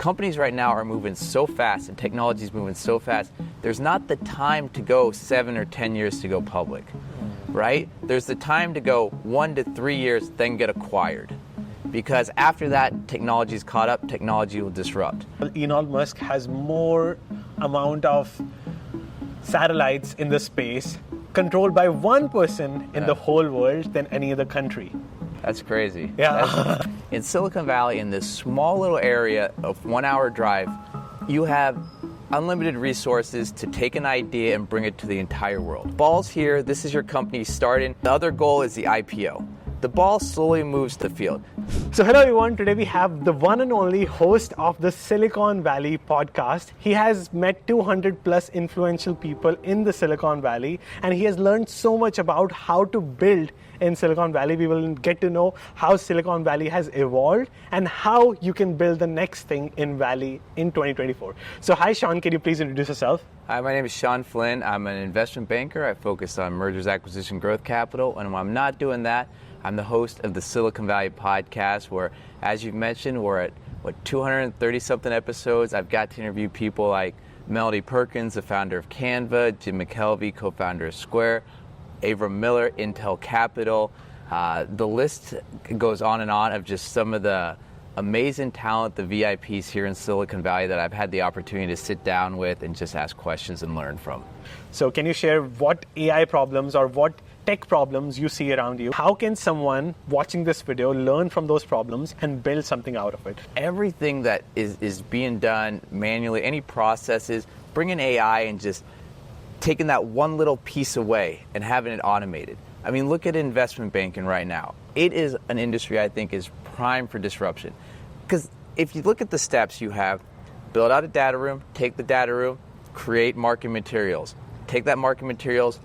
companies right now are moving so fast and technology is moving so fast, there's not the time to go 7 or 10 years to go public, right? There's the time to go 1 to 3 years, then get acquired. Because after that, technology's caught up, technology will disrupt. Elon Musk has more amount of satellites in the space controlled by one person in the whole world than any other country. That's crazy. Yeah. In Silicon Valley, in this small little area of 1 hour drive, you have unlimited resources to take an idea and bring it to the entire world. Ball's here, this is your company starting. The other goal is the IPO. The ball slowly moves to the field. So hello everyone, today we have the one and only host of the Silicon Valley podcast. He has met 200 plus influential people in the Silicon Valley and he has learned so much about how to build in Silicon Valley. We will get to know how Silicon Valley has evolved and how you can build the next thing in Valley in 2024. So hi Sean, can you please introduce yourself? Hi, my name is Sean Flynn. I'm an investment banker. I focus on mergers, acquisition, growth capital. And when I'm not doing that, I'm the host of the Silicon Valley podcast where, as you've mentioned, we're at 230-something episodes. I've got to interview people like Melody Perkins, the founder of Canva, Jim McKelvey, co-founder of Square, Avram Miller, Intel Capital. The list goes on and on of just some of the amazing talent, the VIPs here in Silicon Valley that I've had the opportunity to sit down with and just ask questions and learn from. So can you share what AI problems or what tech problems you see around you? How can someone watching this video learn from those problems and build something out of it? Everything that is being done manually, any processes, bringing AI and just taking that one little piece away and having it automated. I mean, look at investment banking right now. It is an industry I think is prime for disruption. Because if you look at the steps you have, build out a data room, take the data room, create market materials. Take that market materials,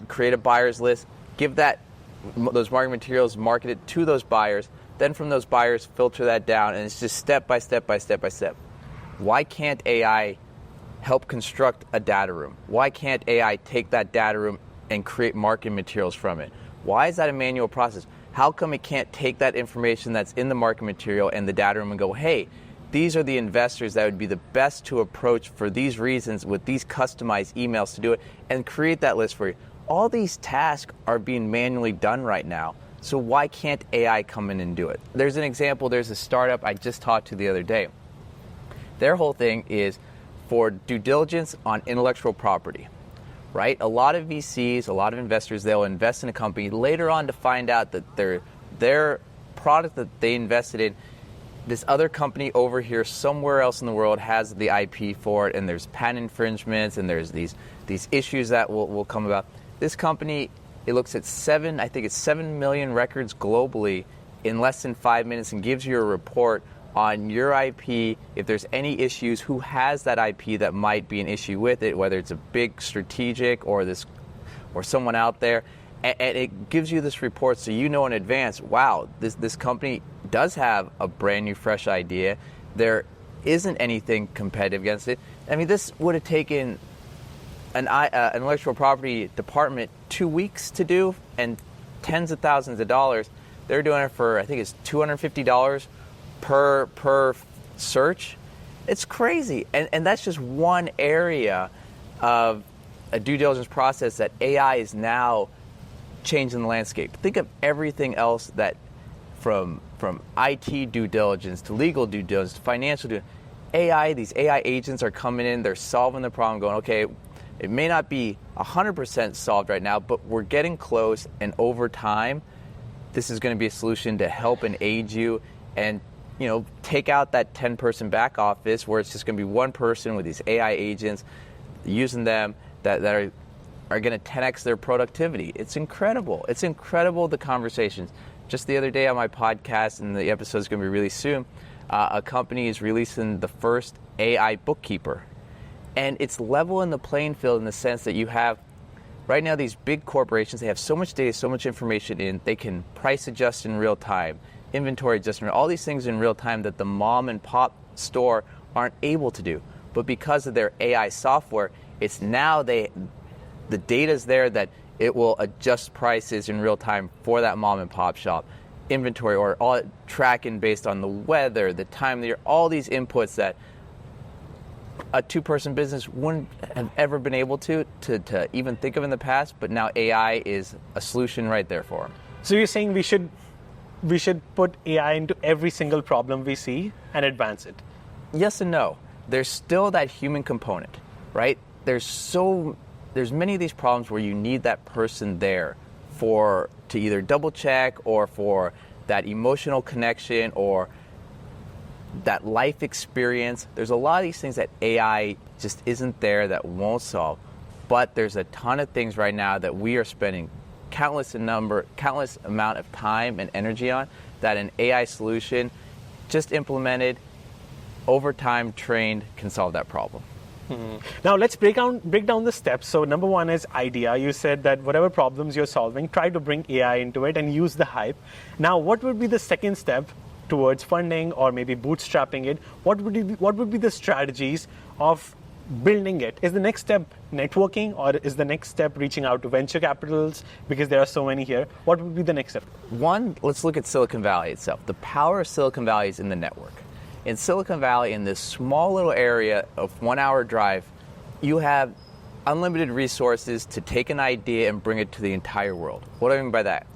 create a buyer's list, give those market materials, market it to those buyers, then from those buyers, filter that down, and it's just step by step by step by step. Why can't AI help construct a data room? Why can't AI take that data room and create market materials from it? Why is that a manual process? How come it can't take that information that's in the market material and the data room and go, hey, these are the investors that would be the best to approach for these reasons with these customized emails to do it and create that list for you. All these tasks are being manually done right now. So why can't AI come in and do it? There's an example, there's a startup I just talked to the other day. Their whole thing is for due diligence on intellectual property, right? A lot of VCs, a lot of investors, they'll invest in a company later on to find out that their product that they invested in, this other company over here somewhere else in the world has the IP for it, and there's patent infringements, and there's these issues that will come about. This company, it looks at 7 million records globally in less than 5 minutes and gives you a report on your IP, if there's any issues, who has that IP that might be an issue with it, whether it's a big strategic or someone out there. And it gives you this report so you know in advance, wow, this company does have a brand new fresh idea. There isn't anything competitive against it. I mean, this would have taken an intellectual property department 2 weeks to do and tens of thousands of dollars. They're doing it for, I think it's $250 per search. It's crazy. And that's just one area of a due diligence process that AI is now changing the landscape. Think of everything else that from IT due diligence to legal due diligence to financial due diligence. These AI agents are coming in, they're solving the problem, going, okay, it may not be 100% solved right now, but we're getting close, and over time, this is going to be a solution to help and aid you and take out that 10-person back office where it's just going to be one person with these AI agents, using them that are going to 10x their productivity. It's incredible. It's incredible, the conversations. Just the other day on my podcast, and the episode is going to be really soon, a company is releasing the first AI bookkeeper. And it's level in the playing field in the sense that you have, right now, these big corporations, they have so much data, so much information in, they can price adjust in real time, inventory adjustment, all these things in real time that the mom and pop store aren't able to do. But because of their AI software, it's now the data's there that it will adjust prices in real time for that mom and pop shop. inventory or all tracking based on the weather, the time of the year, all these inputs that a two-person business wouldn't have ever been able to even think of in the past, but now AI is a solution right there for them. So you're saying we should put AI into every single problem we see and advance it? Yes and no. There's still that human component, right? There's many of these problems where you need that person there to either double check or for that emotional connection or that life experience. There's a lot of these things that AI just isn't there, that won't solve. But there's a ton of things right now that we are spending countless amount of time and energy on that an AI solution just implemented, over time trained, can solve that problem. Now let's break down the steps. So number one is idea. You said that whatever problems you're solving, try to bring AI into it and use the hype. Now what would be the second step towards funding or maybe bootstrapping it? What would be the strategies of building it? Is the next step networking, or is the next step reaching out to venture capitals, because there are so many here? What would be the next step? One, let's look at Silicon Valley itself. The power of Silicon Valley is in the network. In Silicon Valley, in this small little area of 1 hour drive, you have unlimited resources to take an idea and bring it to the entire world. What do I mean by that?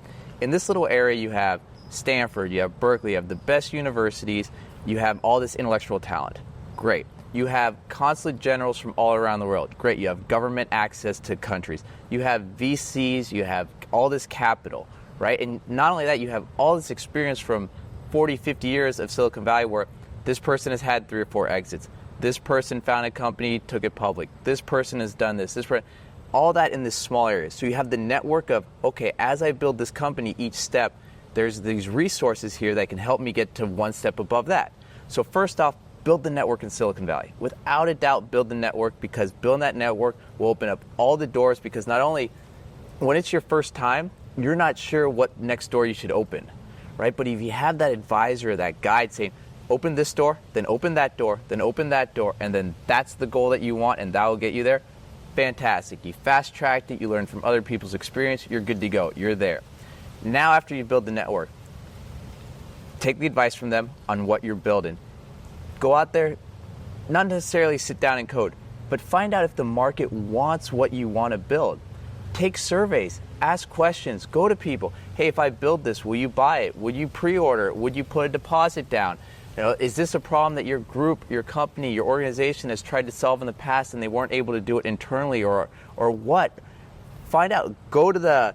In this little area, you have Stanford, you have Berkeley, you have the best universities, you have all this intellectual talent. Great. You have consulate generals from all around the world. Great. You have government access to countries. You have VCs, you have all this capital, right? And not only that, you have all this experience from 40, 50 years of Silicon Valley where this person has had 3 or 4 exits. This person founded a company, took it public. This person has done this. All that in this small area. So you have the network of, okay, as I build this company, each step, there's these resources here that can help me get to one step above that. So first off, build the network in Silicon Valley. Without a doubt, build the network, because building that network will open up all the doors, because not only when it's your first time, you're not sure what next door you should open, right? But if you have that advisor, that guide saying, open this door, then open that door, then open that door, and then that's the goal that you want, and that will get you there, fantastic. You fast-tracked it, you learn from other people's experience, you're good to go, you're there. Now after you build the network, take the advice from them on what you're building. Go out there, not necessarily sit down and code, but find out if the market wants what you want to build. Take surveys, ask questions, go to people. Hey, if I build this, will you buy it? Would you pre-order it? Would you put a deposit down? Is this a problem that your group, your company, your organization has tried to solve in the past and they weren't able to do it internally, or what? Find out. Go to the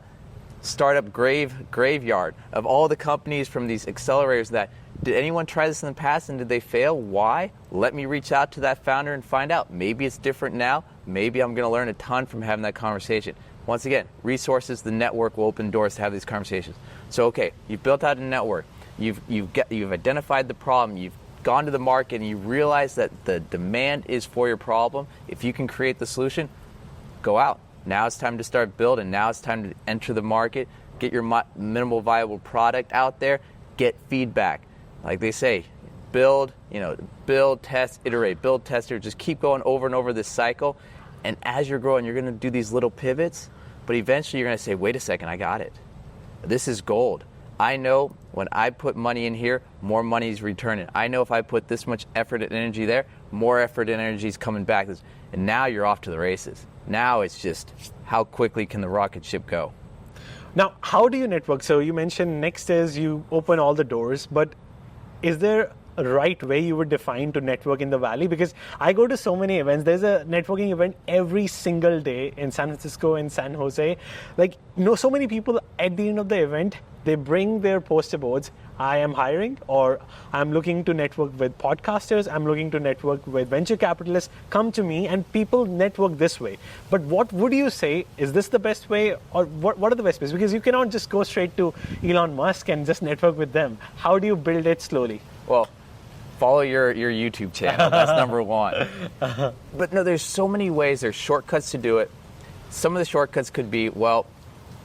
startup graveyard of all the companies from these accelerators that, did anyone try this in the past and did they fail? Why? Let me reach out to that founder and find out. Maybe it's different now. Maybe I'm going to learn a ton from having that conversation. Once again, resources, the network will open doors to have these conversations. So, okay, you've built out a network. You've identified the problem. You've gone to the market and you realize that the demand is for your problem. If you can create the solution, go out. Now it's time to start building. Now it's time to enter the market, get your minimal viable product out there, get feedback. Like they say, build, test, iterate, build, test, iterate. Just keep going over and over this cycle. And as you're growing, you're going to do these little pivots, but eventually you're going to say, wait a second, I got it. This is gold. I know when I put money in here, more money is returning. I know if I put this much effort and energy there, more effort and energy is coming back. And now you're off to the races. Now it's just how quickly can the rocket ship go? Now, how do you network? So you mentioned next is you open all the doors, but is there a right way you would define to network in the Valley? Because I go to so many events. There's a networking event every single day in San Francisco and San Jose. So many people at the end of the event, they bring their poster boards. I am hiring, or I'm looking to network with podcasters. I'm looking to network with venture capitalists. Come to me, and people network this way. But what would you say? Is this the best way, or what are the best ways? Because you cannot just go straight to Elon Musk and just network with them. How do you build it slowly? Well, follow your YouTube channel. That's number one. But no, there's so many ways. There's shortcuts to do it. Some of the shortcuts could be, well,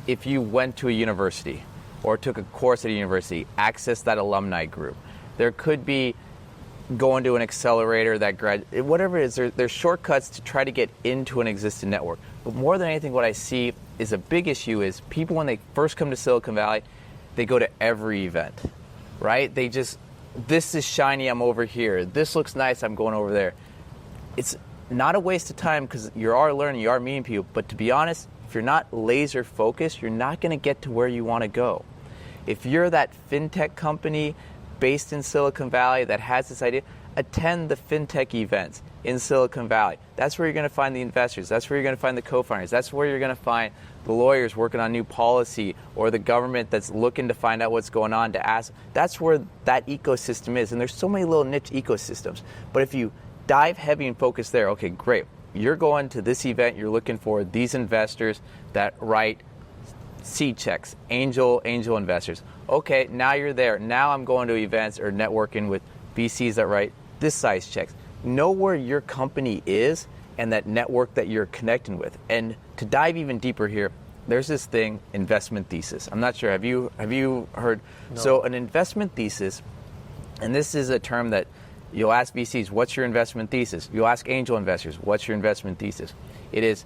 if you went to a university or took a course at a university, access that alumni group. There could be going to an accelerator, whatever it is, there's shortcuts to try to get into an existing network. But more than anything, what I see is a big issue is people, when they first come to Silicon Valley, they go to every event, right? They just, this is shiny, I'm over here. This looks nice, I'm going over there. It's not a waste of time because you are learning, you are meeting people, but to be honest, if you're not laser focused, you're not going to get to where you want to go. If you're that fintech company based in Silicon Valley that has this idea, attend the fintech events in Silicon Valley. That's where you're going to find the investors. That's where you're going to find the co-founders. That's where you're going to find the lawyers working on new policy or the government that's looking to find out what's going on to ask. That's where that ecosystem is. And there's so many little niche ecosystems. But if you dive heavy and focus there, okay, great. You're going to this event, you're looking for these investors that write seed checks, angel investors. Okay, now you're there. Now I'm going to events or networking with VCs that write this size checks. Know where your company is and that network that you're connecting with. And to dive even deeper here, there's this thing, investment thesis. I'm not sure, have you heard? No. So an investment thesis, and this is a term that you'll ask VCs, what's your investment thesis? You'll ask angel investors, what's your investment thesis? It is,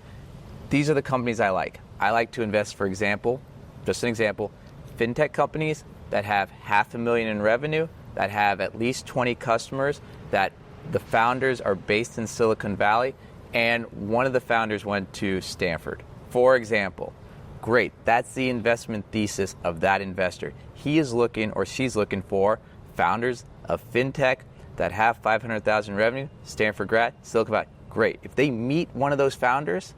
these are the companies I like. I like to invest, for example, just an example, fintech companies that have $500,000 in revenue, that have at least 20 customers, that the founders are based in Silicon Valley, and one of the founders went to Stanford. For example, great, that's the investment thesis of that investor. He is looking or she's looking for founders of fintech that have 500,000 revenue, Stanford grad, Silicon Valley. Great. If they meet one of those founders,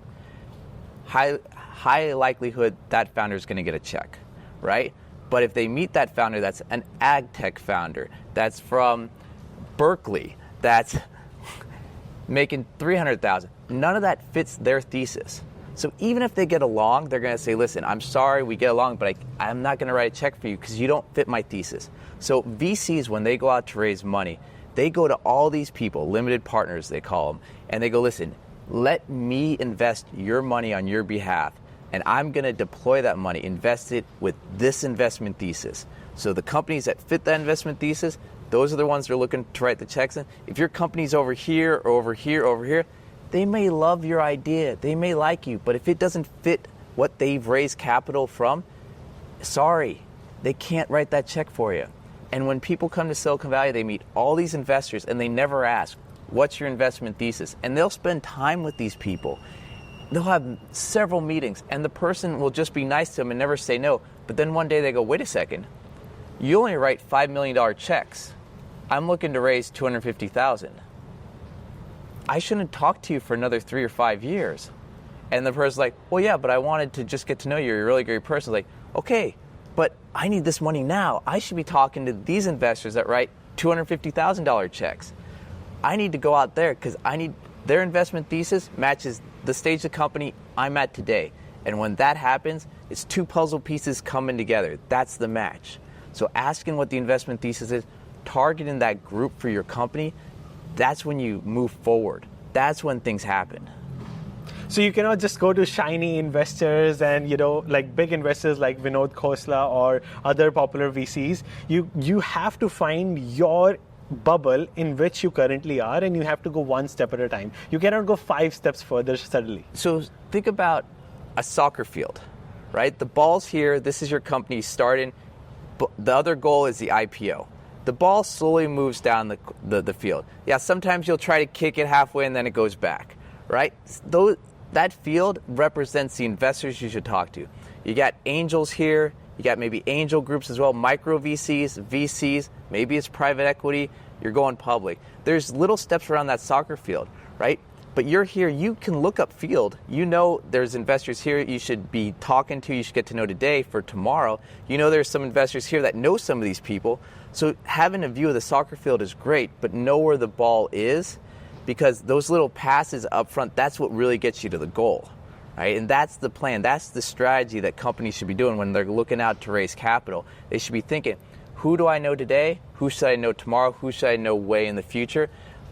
high likelihood that founder is going to get a check, right? But if they meet that founder that's an ag tech founder, that's from Berkeley, that's making 300,000, none of that fits their thesis. So even if they get along, they're going to say, listen, I'm sorry we get along, but I'm not going to write a check for you because you don't fit my thesis. So VCs, when they go out to raise money, they go to all these people, limited partners they call them, and they go, listen, let me invest your money on your behalf, and I'm going to deploy that money, invest it with this investment thesis. So the companies that fit that investment thesis, those are the ones that are looking to write the checks in. If your company's over here, or over here, over here, they may love your idea, they may like you, but if it doesn't fit what they've raised capital from, sorry, they can't write that check for you. And when people come to Silicon Valley, they meet all these investors and they never ask, what's your investment thesis? And they'll spend time with these people. They'll have several meetings and the person will just be nice to them and never say no. But then one day they go, wait a second, you only write $5 million checks. I'm looking to raise $250,000. I shouldn't talk to you for another 3 or 5 years. And the person's like, well, yeah, but I wanted to just get to know you. You're a really great person. Like, okay, but I need this money now. I should be talking to these investors that write $250,000 checks. I need to go out there because I need their investment thesis matches the stage of the company I'm at today. And when that happens, it's two puzzle pieces coming together. That's the match. So asking what the investment thesis is, targeting that group for your company, that's when you move forward. That's when things happen. So you cannot just go to shiny investors and, like big investors like Vinod Khosla or other popular VCs. You have to find your bubble in which you currently are, and you have to go one step at a time. You cannot go 5 steps further suddenly. So think about a soccer field, right? The ball's here. This is your company starting. The other goal is the IPO. The ball slowly moves down the field. Yeah, sometimes you'll try to kick it halfway and then it goes back, right? That field represents the investors you should talk to. You got angels here, you got maybe angel groups as well, micro VCs, VCs, maybe it's private equity, you're going public. There's little steps around that soccer field, right? But you're here, you can look up field. You know there's investors here you should be talking to, you should get to know today for tomorrow. You know there's some investors here that know some of these people. So having a view of the soccer field is great, but know where the ball is, because those little passes up front, that's what really gets you to the goal, right? And that's the plan. That's the strategy that companies should be doing when they're looking out to raise capital. They should be thinking, who do I know today? Who should I know tomorrow? Who should I know way in the future?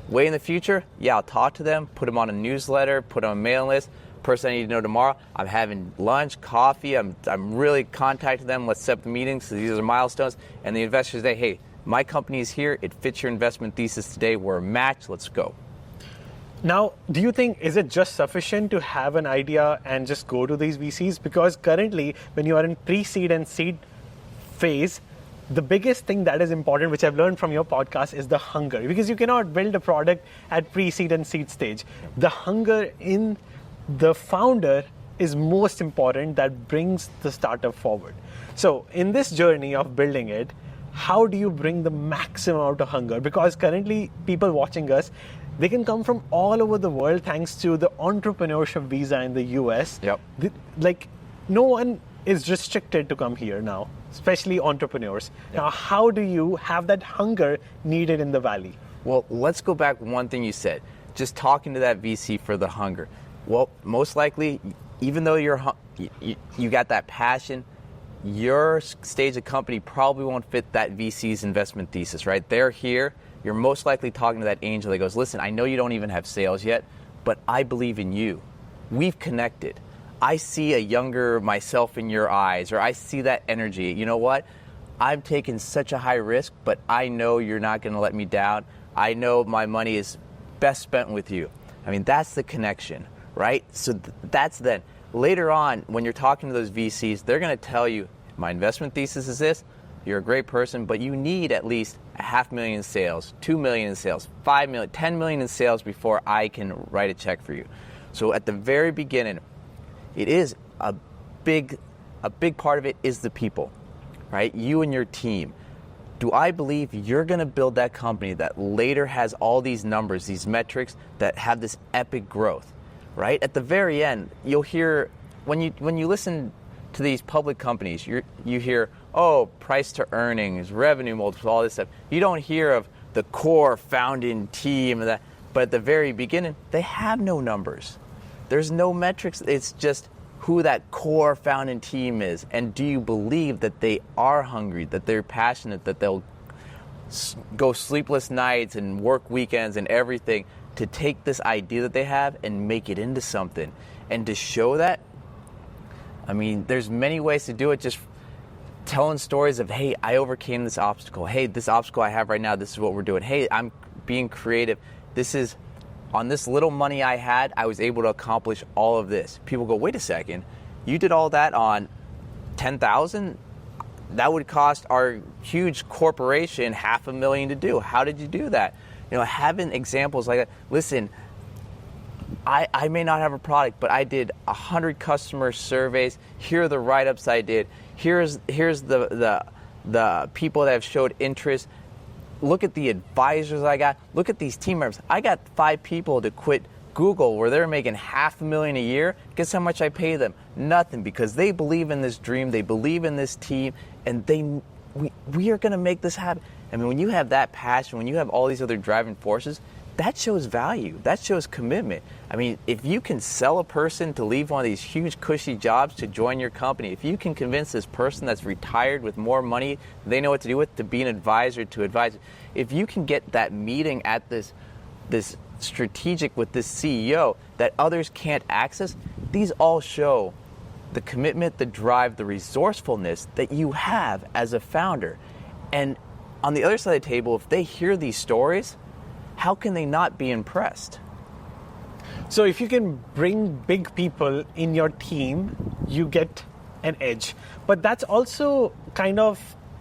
Way in the future, yeah, I'll talk to them, put them on a newsletter, put them on a mailing list. Person I need to know tomorrow, I'm having lunch, coffee, I'm really contacting them, let's set up the meetings, so these are milestones. And the investors say, hey, my company is here, it fits your investment thesis today, we're a match, let's go. Now, do you think, is it just sufficient to have an idea and just go to these VCs? Because currently, when you are in pre-seed and seed phase, the biggest thing that is important, which I've learned from your podcast, is the hunger. Because you cannot build a product at pre-seed and seed stage. The hunger in the founder is most important, that brings the startup forward. So in this journey of building it, how do you bring the maximum out of hunger? Because currently people watching us, they can come from all over the world thanks to the entrepreneurship visa in the US. Yep. Like, no one is restricted to come here now, especially entrepreneurs. Yep. Now, how do you have that hunger needed in the Valley? Well, let's go back one thing you said, just talking to that VC for the hunger. Well, most likely, even though you got that passion, your stage of company probably won't fit that VC's investment thesis, right? They're here. You're most likely talking to that angel that goes, listen, I know you don't even have sales yet, but I believe in you. We've connected. I see a younger myself in your eyes, or I see that energy. You know what? I'm taking such a high risk, but I know you're not going to let me down. I know my money is best spent with you. I mean, that's the connection, right? So that's then. Later on, when you're talking to those VCs, they're going to tell you, my investment thesis is this, you're a great person, but you need at least $500,000 in sales, $2 million in sales, $5 million, $10 million in sales before I can write a check for you. So at the very beginning, it is a big part of it is the people, right? You and your team. Do I believe you're going to build that company that later has all these numbers, these metrics that have this epic growth, right? At the very end, you'll hear, when you listen to these public companies, you hear, oh, price to earnings, revenue multiples, all this stuff. You don't hear of the core founding team, and that. But at the very beginning, they have no numbers. There's no metrics. It's just who that core founding team is. And do you believe that they are hungry, that they're passionate, that they'll go sleepless nights and work weekends and everything to take this idea that they have and make it into something? And to show that, I mean, there's many ways to do it. Just telling stories of, hey, I overcame this obstacle. Hey, this obstacle I have right now, this is what we're doing. Hey, I'm being creative. This is, on this little money I had, I was able to accomplish all of this. People go, wait a second, you did all that on 10,000? That would cost our huge corporation $500,000 to do. How did you do that? You know, having examples like that. Listen, I may not have a product, but I did 100 customer surveys. Here are the write-ups I did. Here's the people that have showed interest. Look at the advisors I got. Look at these team members. I got 5 people to quit Google where they're making $500,000 a year. Guess how much I pay them? Nothing, because they believe in this dream. They believe in this team, and we are going to make this happen. I mean, when you have that passion, when you have all these other driving forces, that shows value. That shows commitment. I mean, if you can sell a person to leave one of these huge cushy jobs to join your company, if you can convince this person that's retired with more money they know what to do with to be an advisor to advise, if you can get that meeting at this strategic with this CEO that others can't access, these all show the commitment, the drive, the resourcefulness that you have as a founder. And on the other side of the table, if they hear these stories, how can they not be impressed? So if you can bring big people in your team, you get an edge. But that's also kind of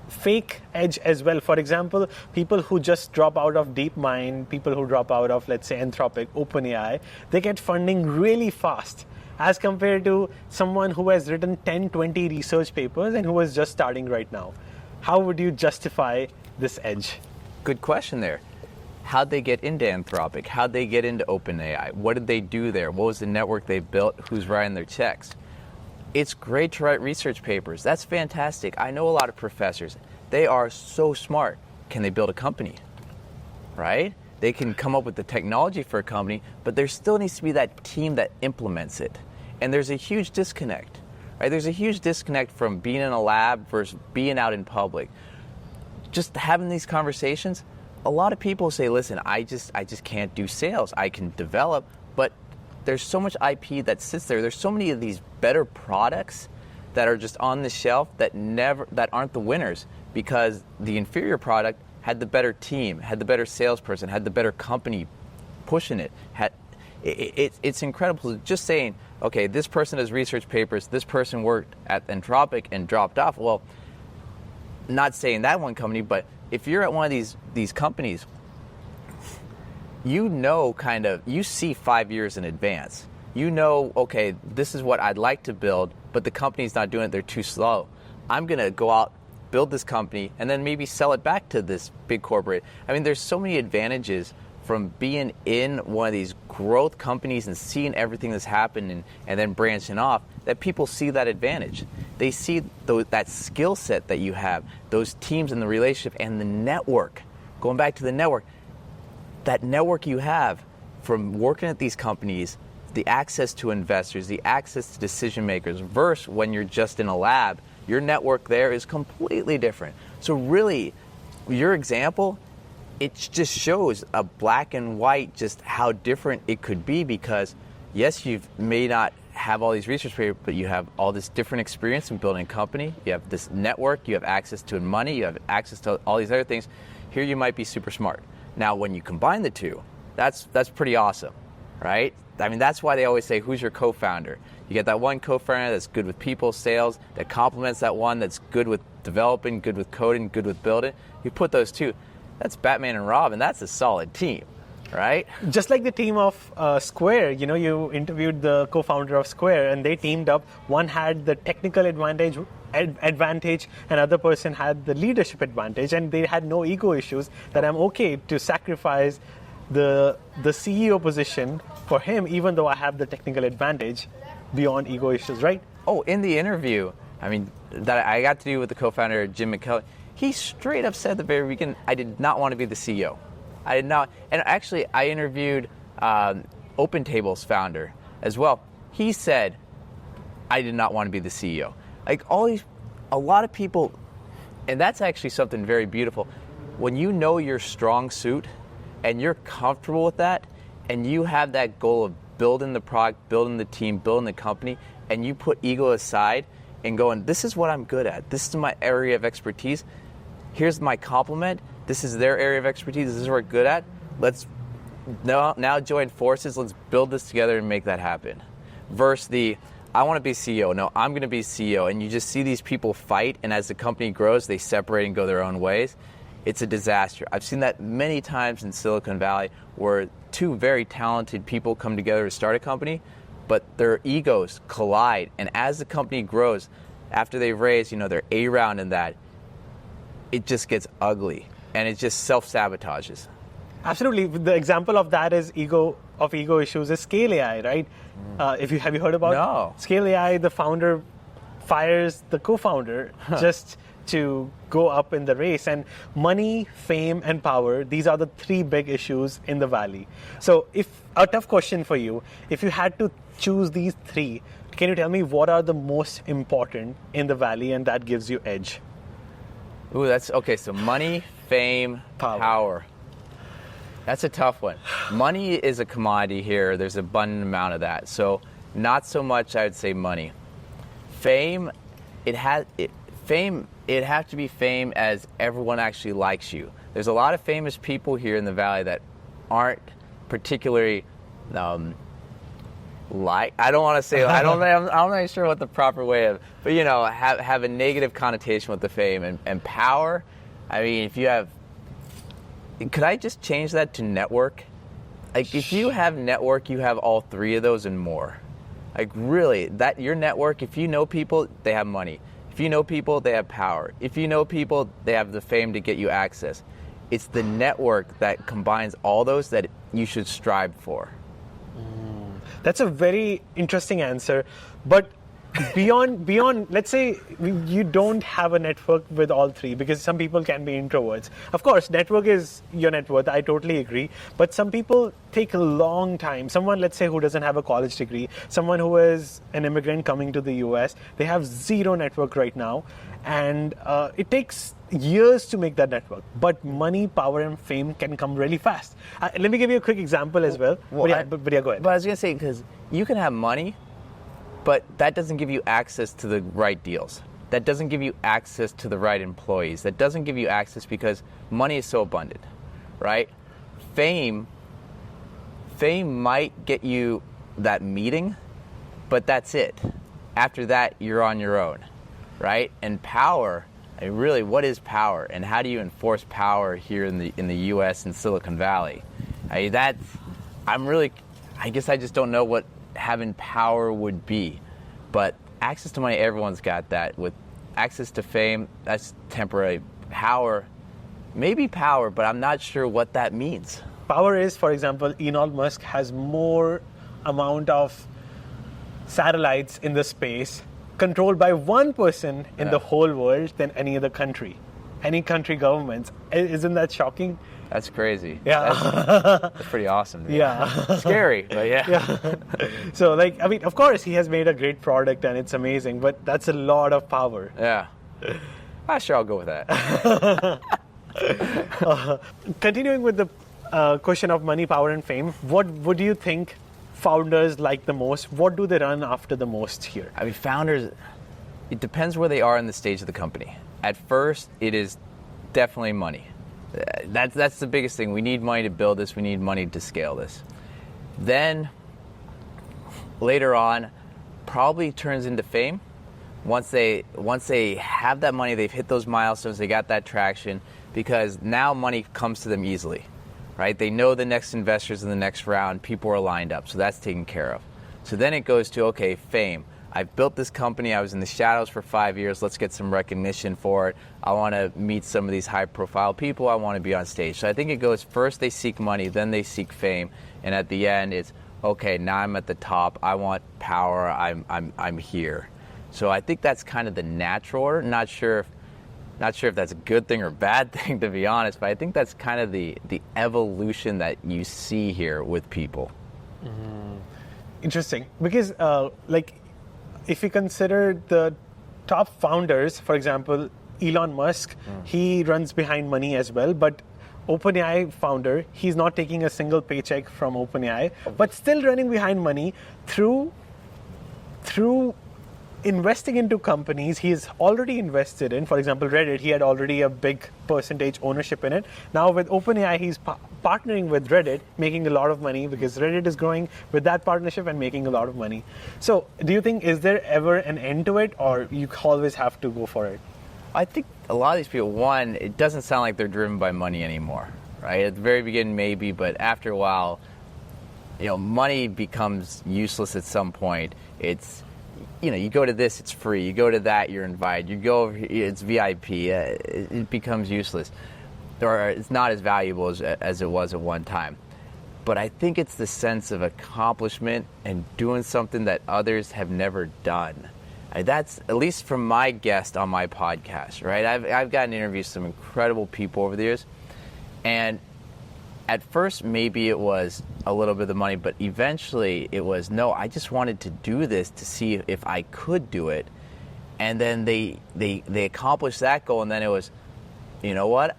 fake edge as well. For example, people who just drop out of DeepMind, people who drop out of, let's say, Anthropic, OpenAI, they get funding really fast as compared to someone who has written 10, 20 research papers and who is just starting right now. How would you justify this edge? Good question there. How'd they get into Anthropic? How'd they get into OpenAI? What did they do there? What was the network they built? Who's writing their checks? It's great to write research papers. That's fantastic. I know a lot of professors. They are so smart. Can they build a company? Right? They can come up with the technology for a company, but there still needs to be that team that implements it. And there's a huge disconnect. Right? There's a huge disconnect from being in a lab versus being out in public. Just having these conversations, a lot of people say, listen, I just can't do sales. I can develop, but there's so much IP that sits there. There's so many of these better products that are just on the shelf that aren't the winners because the inferior product had the better team, had the better salesperson, had the better company pushing it. It's incredible. Just saying, okay, this person does research papers, this person worked at Anthropic and dropped off. Well, not saying that one company, but if you're at one of these companies, you see 5 years in advance. You know, okay, this is what I'd like to build, but the company's not doing it, they're too slow. I'm going to go out, build this company, and then maybe sell it back to this big corporate. I mean, there's so many advantages from being in one of these growth companies and seeing everything that's happened and then branching off, that people see that advantage. They see that skill set that you have, those teams and the relationship and the network. Going back to the network, that network you have from working at these companies, the access to investors, the access to decision makers, versus when you're just in a lab, your network there is completely different. So really, your example, it just shows a black and white just how different it could be, because yes, you may not have all these research papers, but you have all this different experience in building a company. You have this network, you have access to money, you have access to all these other things. Here you might be super smart. Now, when you combine the two, that's pretty awesome, right? I mean, that's why they always say, who's your co-founder? You get that one co-founder that's good with people, sales, that complements that one that's good with developing, good with coding, good with building. You put those two, that's Batman and Robin. That's a solid team, right? Just like the team of Square, you interviewed the co-founder of Square, and they teamed up. One had the technical advantage, another person had the leadership advantage, and they had no ego issues, that I'm okay to sacrifice the CEO position for him, even though I have the technical advantage beyond ego issues, right? Oh, in the interview, I mean, that I got to do with the co-founder, Jim McKelvey, he straight up said at the very beginning, I did not want to be the CEO. I did not. And actually, I interviewed OpenTable's founder as well. He said, I did not want to be the CEO. Like a lot of people, and that's actually something very beautiful. When you know your strong suit and you're comfortable with that, and you have that goal of building the product, building the team, building the company, and you put ego aside and going, this is what I'm good at. This is my area of expertise. Here's my compliment. This is their area of expertise. This is what we're good at. Let's now join forces. Let's build this together and make that happen. Versus I want to be CEO. No, I'm going to be CEO. And you just see these people fight, and as the company grows, they separate and go their own ways. It's a disaster. I've seen that many times in Silicon Valley, where two very talented people come together to start a company, but their egos collide. And as the company grows, after they've raised, their A round in that, it just gets ugly, and it just self-sabotages. Absolutely. The example of that is ego issues is Scale AI, right? Have you heard about No. Scale AI? The founder fires the co-founder just to go up in the race. And money, fame, and power, these are the three big issues in the Valley. So a tough question for you, if you had to choose these three, can you tell me what are the most important in the Valley, and that gives you edge? Ooh, that's okay. So money, fame, power. That's a tough one. Money is a commodity here. There's an abundant amount of that. So not so much, I would say, money. Fame, it'd have to be fame as everyone actually likes you. There's a lot of famous people here in the Valley that aren't particularly I don't want to say, I'm not sure what the proper way of, but have a negative connotation with the fame and power. I mean, if you have, could I just change that to network? Like, if you have network, you have all three of those and more. Like, really, that your network, if you know people, they have money. If you know people, they have power. If you know people, they have the fame to get you access. It's the network that combines all those that you should strive for. That's a very interesting answer. But beyond, let's say you don't have a network with all three, because some people can be introverts. Of course, network is your net worth. I totally agree. But some people take a long time. Someone, let's say, who doesn't have a college degree, someone who is an immigrant coming to the US, they have zero network right now. And it takes years to make that network. But money, power, and fame can come really fast. Let me give you a quick example as well. But yeah, go ahead. But I was going to say, because you can have money, but that doesn't give you access to the right deals. That doesn't give you access to the right employees. That doesn't give you access because money is so abundant, right? Fame might get you that meeting, but that's it. After that, you're on your own, right? And power, I mean, really, what is power, and how do you enforce power here in the U.S. and Silicon Valley? I guess I just don't know what having power would be. But access to money, everyone's got that. With access to fame, that's temporary. Power, maybe power, but I'm not sure what that means. Power is, for example, Elon Musk has more amount of satellites in the space controlled by one person in the whole world than any other country, any country governments. Isn't that shocking? That's crazy. Yeah. That's pretty awesome. Dude. Yeah. Scary, but yeah. So, of course, he has made a great product and it's amazing, but that's a lot of power. Yeah. Sure, I'll go with that. Continuing with the question of money, power, and fame, what would you think founders like the most? What do they run after the most here? I mean, founders, it depends where they are in the stage of the company. At first, it is definitely money. That's the biggest thing. We need money to build this. We need money to scale this. Then, later on, probably turns into fame. Once they have that money, they've hit those milestones, they got that traction, because now money comes to them easily, right? They know the next investors in the next round, people are lined up, so that's taken care of. So then it goes to, okay, fame. I've built this company, I was in the shadows for 5 years, let's get some recognition for it. I want to meet some of these high-profile people, I want to be on stage. So I think it goes, first they seek money, then they seek fame, and at the end it's, okay, now I'm at the top, I want power, I'm here. So I think that's kind of the natural order. Not sure if that's a good thing or bad thing, to be honest, but I think that's kind of the evolution that you see here with people. Interesting, because if you consider the top founders, for example, Elon Musk, he runs behind money as well, but OpenAI founder, he's not taking a single paycheck from OpenAI, but still running behind money through investing into companies he's already invested in. For example, Reddit, he had already a big percentage ownership in it. Now with OpenAI, he's partnering with Reddit, making a lot of money because Reddit is growing with that partnership and making a lot of money. So do you think, is there ever an end to it, or you always have to go for it? I think a lot of these people, one, it doesn't sound like they're driven by money anymore, right? At the very beginning, maybe, but after a while, money becomes useless at some point. It's, you go to this, it's free. You go to that, you're invited. You go over here, it's VIP. It becomes useless, or it's not as valuable as it was at one time. But I think it's the sense of accomplishment and doing something that others have never done. That's, at least from my guest on my podcast, right? I've gotten to interview some incredible people over the years, and at first maybe it was a little bit of the money, but eventually it was, no, I just wanted to do this to see if I could do it. And then they accomplished that goal, and then it was, you know what?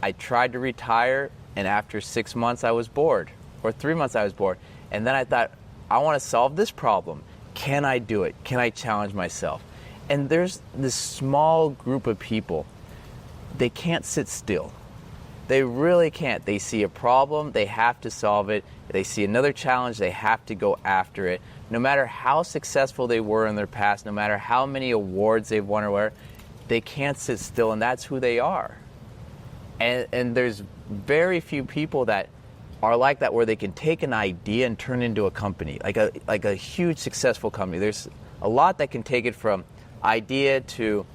I tried to retire, and after 6 months I was bored, or 3 months I was bored. And then I thought, I want to solve this problem. Can I do it? Can I challenge myself? And there's this small group of people, they can't sit still. They really can't. They see a problem, they have to solve it. They see another challenge, they have to go after it. No matter how successful they were in their past, no matter how many awards they've won or whatever, they can't sit still, and that's who they are. And there's very few people that are like that, where they can take an idea and turn it into a company, like a huge successful company. There's a lot that can take it from idea to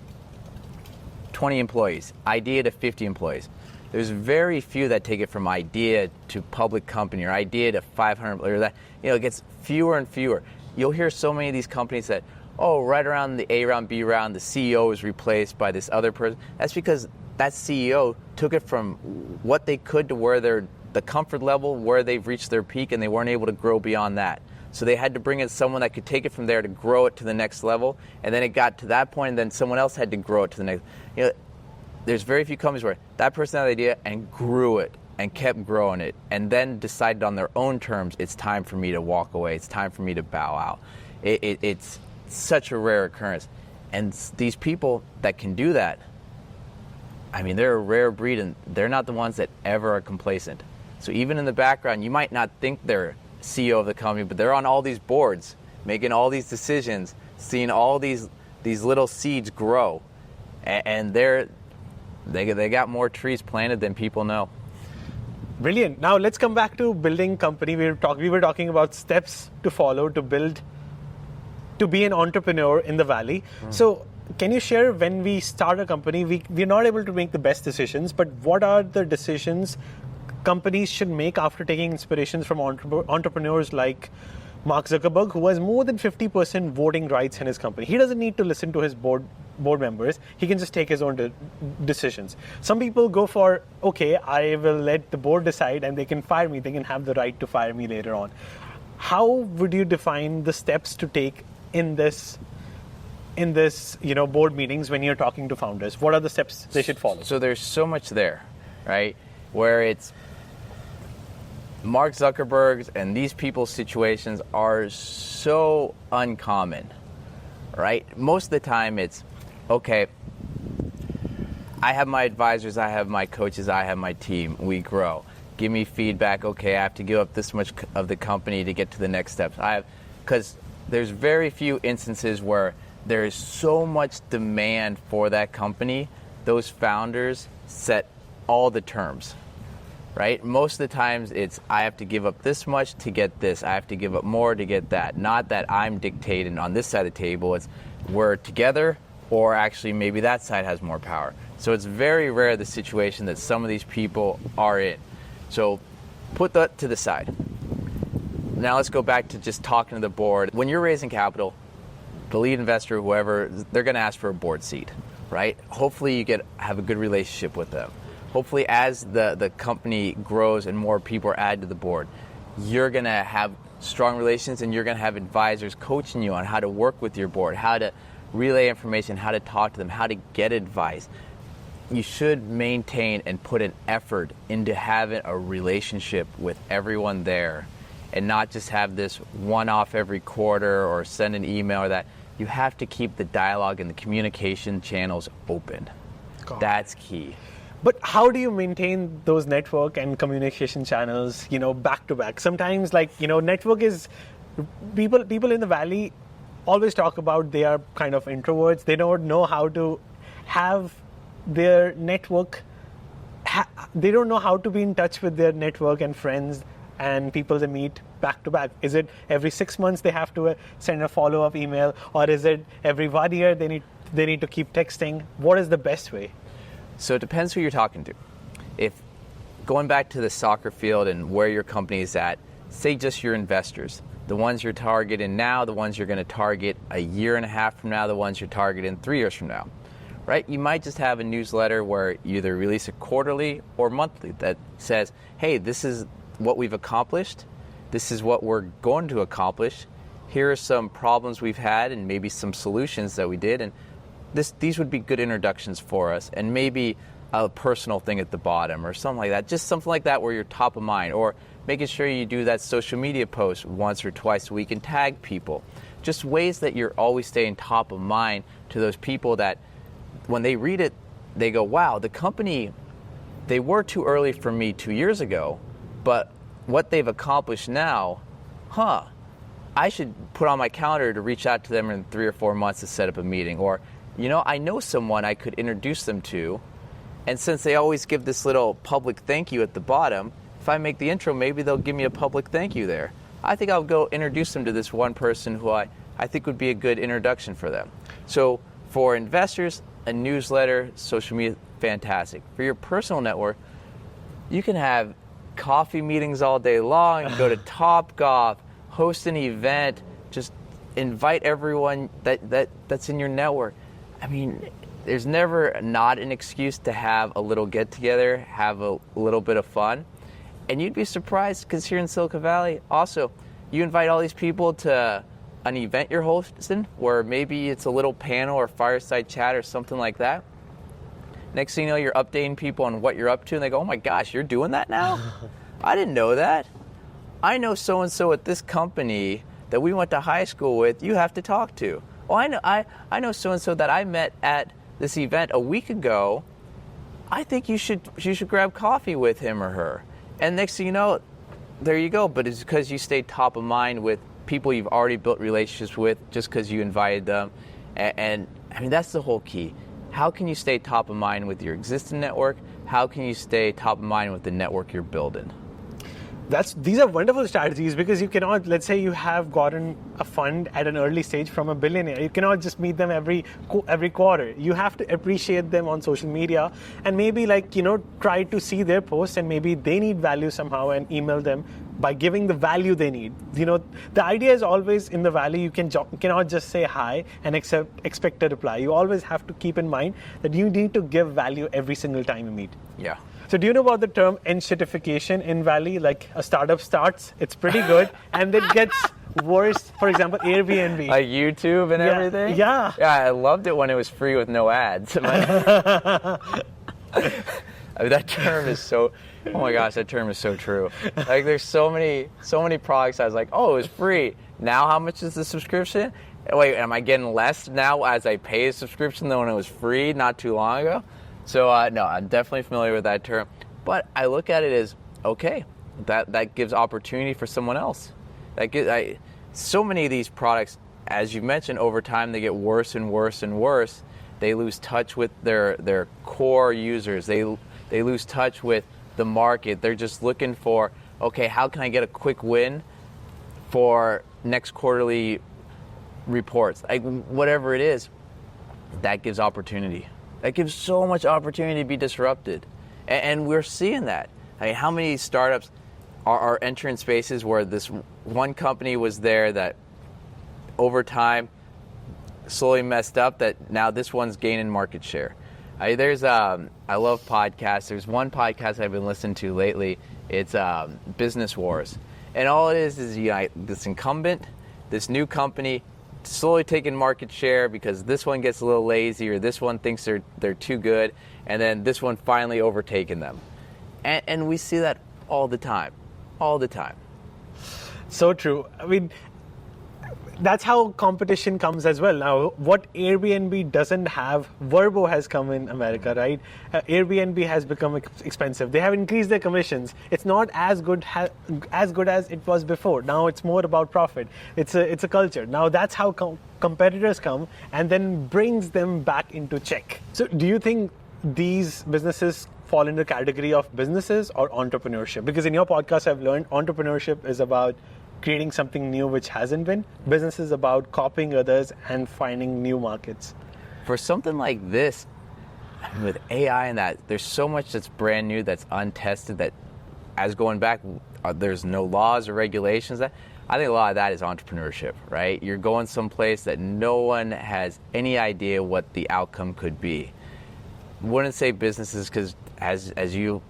20 employees, idea to 50 employees. There's very few that take it from idea to public company, or idea to 500, or that, it gets fewer and fewer. You'll hear so many of these companies that, right around the A round, B round, the CEO is replaced by this other person. That's because that CEO took it from what they could to where the comfort level where they've reached their peak, and they weren't able to grow beyond that. So they had to bring in someone that could take it from there to grow it to the next level, and then it got to that point, and then someone else had to grow it to the next. There's very few companies where that person had the idea and grew it and kept growing it, and then decided on their own terms, it's time for me to walk away, it's time for me to bow out. It's such a rare occurrence. And these people that can do that, I mean, they're a rare breed, and they're not the ones that ever are complacent. So even in the background, you might not think they're CEO of the company, but they're on all these boards, making all these decisions, seeing all these little seeds grow. And they got more trees planted than people know. Brilliant. Now let's come back to building company. We were talking about steps to follow to be an entrepreneur in the Valley. So can you share, when we start a company, we're not able to make the best decisions, but what are the decisions companies should make after taking inspirations from entrepreneurs like Mark Zuckerberg, who has more than 50% voting rights in his company? He doesn't need to listen to his board members. He can just take his own decisions. Some people go for, okay, I will let the board decide and they can fire me. They can have the right to fire me later on. How would you define the steps to take in this board meetings when you're talking to founders? What are the steps they should follow? So there's so much there, right? Where it's Mark Zuckerberg's and these people's situations are so uncommon, right? Most of the time it's, okay, I have my advisors, I have my coaches, I have my team, we grow. Give me feedback, okay, I have to give up this much of the company to get to the next steps. Because there's very few instances where there is so much demand for that company, those founders set all the terms, right? Most of the times it's, I have to give up this much to get this, I have to give up more to get that. Not that I'm dictating on this side of the table, it's we're together, or actually maybe that side has more power. So it's very rare the situation that some of these people are in. So put that to the side. Now let's go back to just talking to the board. When you're raising capital, the lead investor, whoever, they're going to ask for a board seat, right? Hopefully you have a good relationship with them. Hopefully as the company grows and more people are added to the board, you're going to have strong relations and you're going to have advisors coaching you on how to work with your board, how to relay information, how to talk to them, how to get advice. You should maintain and put an effort into having a relationship with everyone there and not just have this one-off every quarter or send an email or that. You have to keep the dialogue and the communication channels open. That's key. But how do you maintain those network and communication channels, back to back? Sometimes, network is, people in the Valley always talk about they are kind of introverts. They don't know how to have their network. They don't know how to be in touch with their network and friends and people they meet back to back. Is it every 6 months they have to send a follow-up email, or is it every 1 year they need to keep texting? What is the best way? So it depends who you're talking to. If going back to the soccer field and where your company is at, say just your investors, the ones you're targeting now, the ones you're going to target a year and a half from now, the ones you're targeting 3 years from now, right? You might just have a newsletter where you either release it quarterly or monthly that says, hey, this is what we've accomplished. This is what we're going to accomplish. Here are some problems we've had and maybe some solutions that we did. And these would be good introductions for us, and maybe a personal thing at the bottom or something like that. Just something like that where you're top of mind, or making sure you do that social media post once or twice a week and tag people. Just ways that you're always staying top of mind to those people that when they read it, they go, wow, the company, they were too early for me 2 years ago, but what they've accomplished now, I should put on my calendar to reach out to them in 3 or 4 months to set up a meeting. Or, I know someone I could introduce them to, and since they always give this little public thank you at the bottom, if I make the intro, maybe they'll give me a public thank you there. I think I'll go introduce them to this one person who I think would be a good introduction for them. So for investors, a newsletter, social media, fantastic. For your personal network, you can have coffee meetings all day long, go to Topgolf, host an event, just invite everyone that's in your network. I mean, there's never not an excuse to have a little get-together, have a little bit of fun. And you'd be surprised, because here in Silicon Valley, also, you invite all these people to an event you're hosting, where maybe it's a little panel or fireside chat or something like that. Next thing you know, you're updating people on what you're up to, and they go, oh my gosh, you're doing that now? I didn't know that. I know so-and-so at this company that we went to high school with, you have to talk to. Oh, I know so-and-so that I met at this event a week ago. I think you should grab coffee with him or her. And next thing you know, there you go. But it's because you stayed top of mind with people you've already built relationships with just because you invited them. And I mean, that's the whole key. how can you stay top of mind with your existing network? How can you stay top of mind with the network you're building? These are wonderful strategies, because you cannot, let's say you have gotten a fund at an early stage from a billionaire. You cannot just meet them every quarter. You have to appreciate them on social media and maybe try to see their posts, and maybe they need value somehow, and email them by giving the value they need. The idea is always in the value. You cannot just say hi and expect a reply. You always have to keep in mind that you need to give value every single time you meet. Yeah. So do you know about the term enshittification in Valley? Like, a startup starts, it's pretty good, and then gets worse. For example, Airbnb. Like YouTube and everything? Yeah. Yeah, I loved it when it was free with no ads. I mean, that term is so, oh my gosh, that term is so true. Like, there's so many products I was like, oh, it was free. Now how much is the subscription? Wait, am I getting less now as I pay a subscription than when it was free not too long ago? So no, I'm definitely familiar with that term. But I look at it as, okay, that gives opportunity for someone else. So many of these products, as you mentioned, over time they get worse and worse and worse. They lose touch with their core users. They lose touch with the market. They're just looking for, okay, how can I get a quick win for next quarterly reports? Like, whatever it is, that gives opportunity. That gives so much opportunity to be disrupted. And we're seeing that. I mean, how many startups are entering spaces where this one company was there that over time slowly messed up, that now this one's gaining market share? I love podcasts. There's one podcast I've been listening to lately. It's Business Wars. And all it is this incumbent, this new company, slowly taking market share because this one gets a little lazy, or this one thinks they're too good, and then this one finally overtaking them. And we see that all the time. So true. I mean, that's how competition comes as well. Now, what Airbnb doesn't have, Vrbo has come in America, right? Airbnb has become expensive. They have increased their commissions. It's not as good as it was before. Now it's more about profit. It's a culture. Now that's how competitors come, and then brings them back into check. So do you think these businesses fall in the category of businesses or entrepreneurship? Because in your podcast, I've learned entrepreneurship is about creating something new which hasn't been. Business is about copying others and finding new markets. For something like this, with AI and that, there's so much that's brand new, that's untested, that as going back, there's no laws or regulations. That I think a lot of that is entrepreneurship, right? You're going someplace that no one has any idea what the outcome could be. Wouldn't say businesses, because as you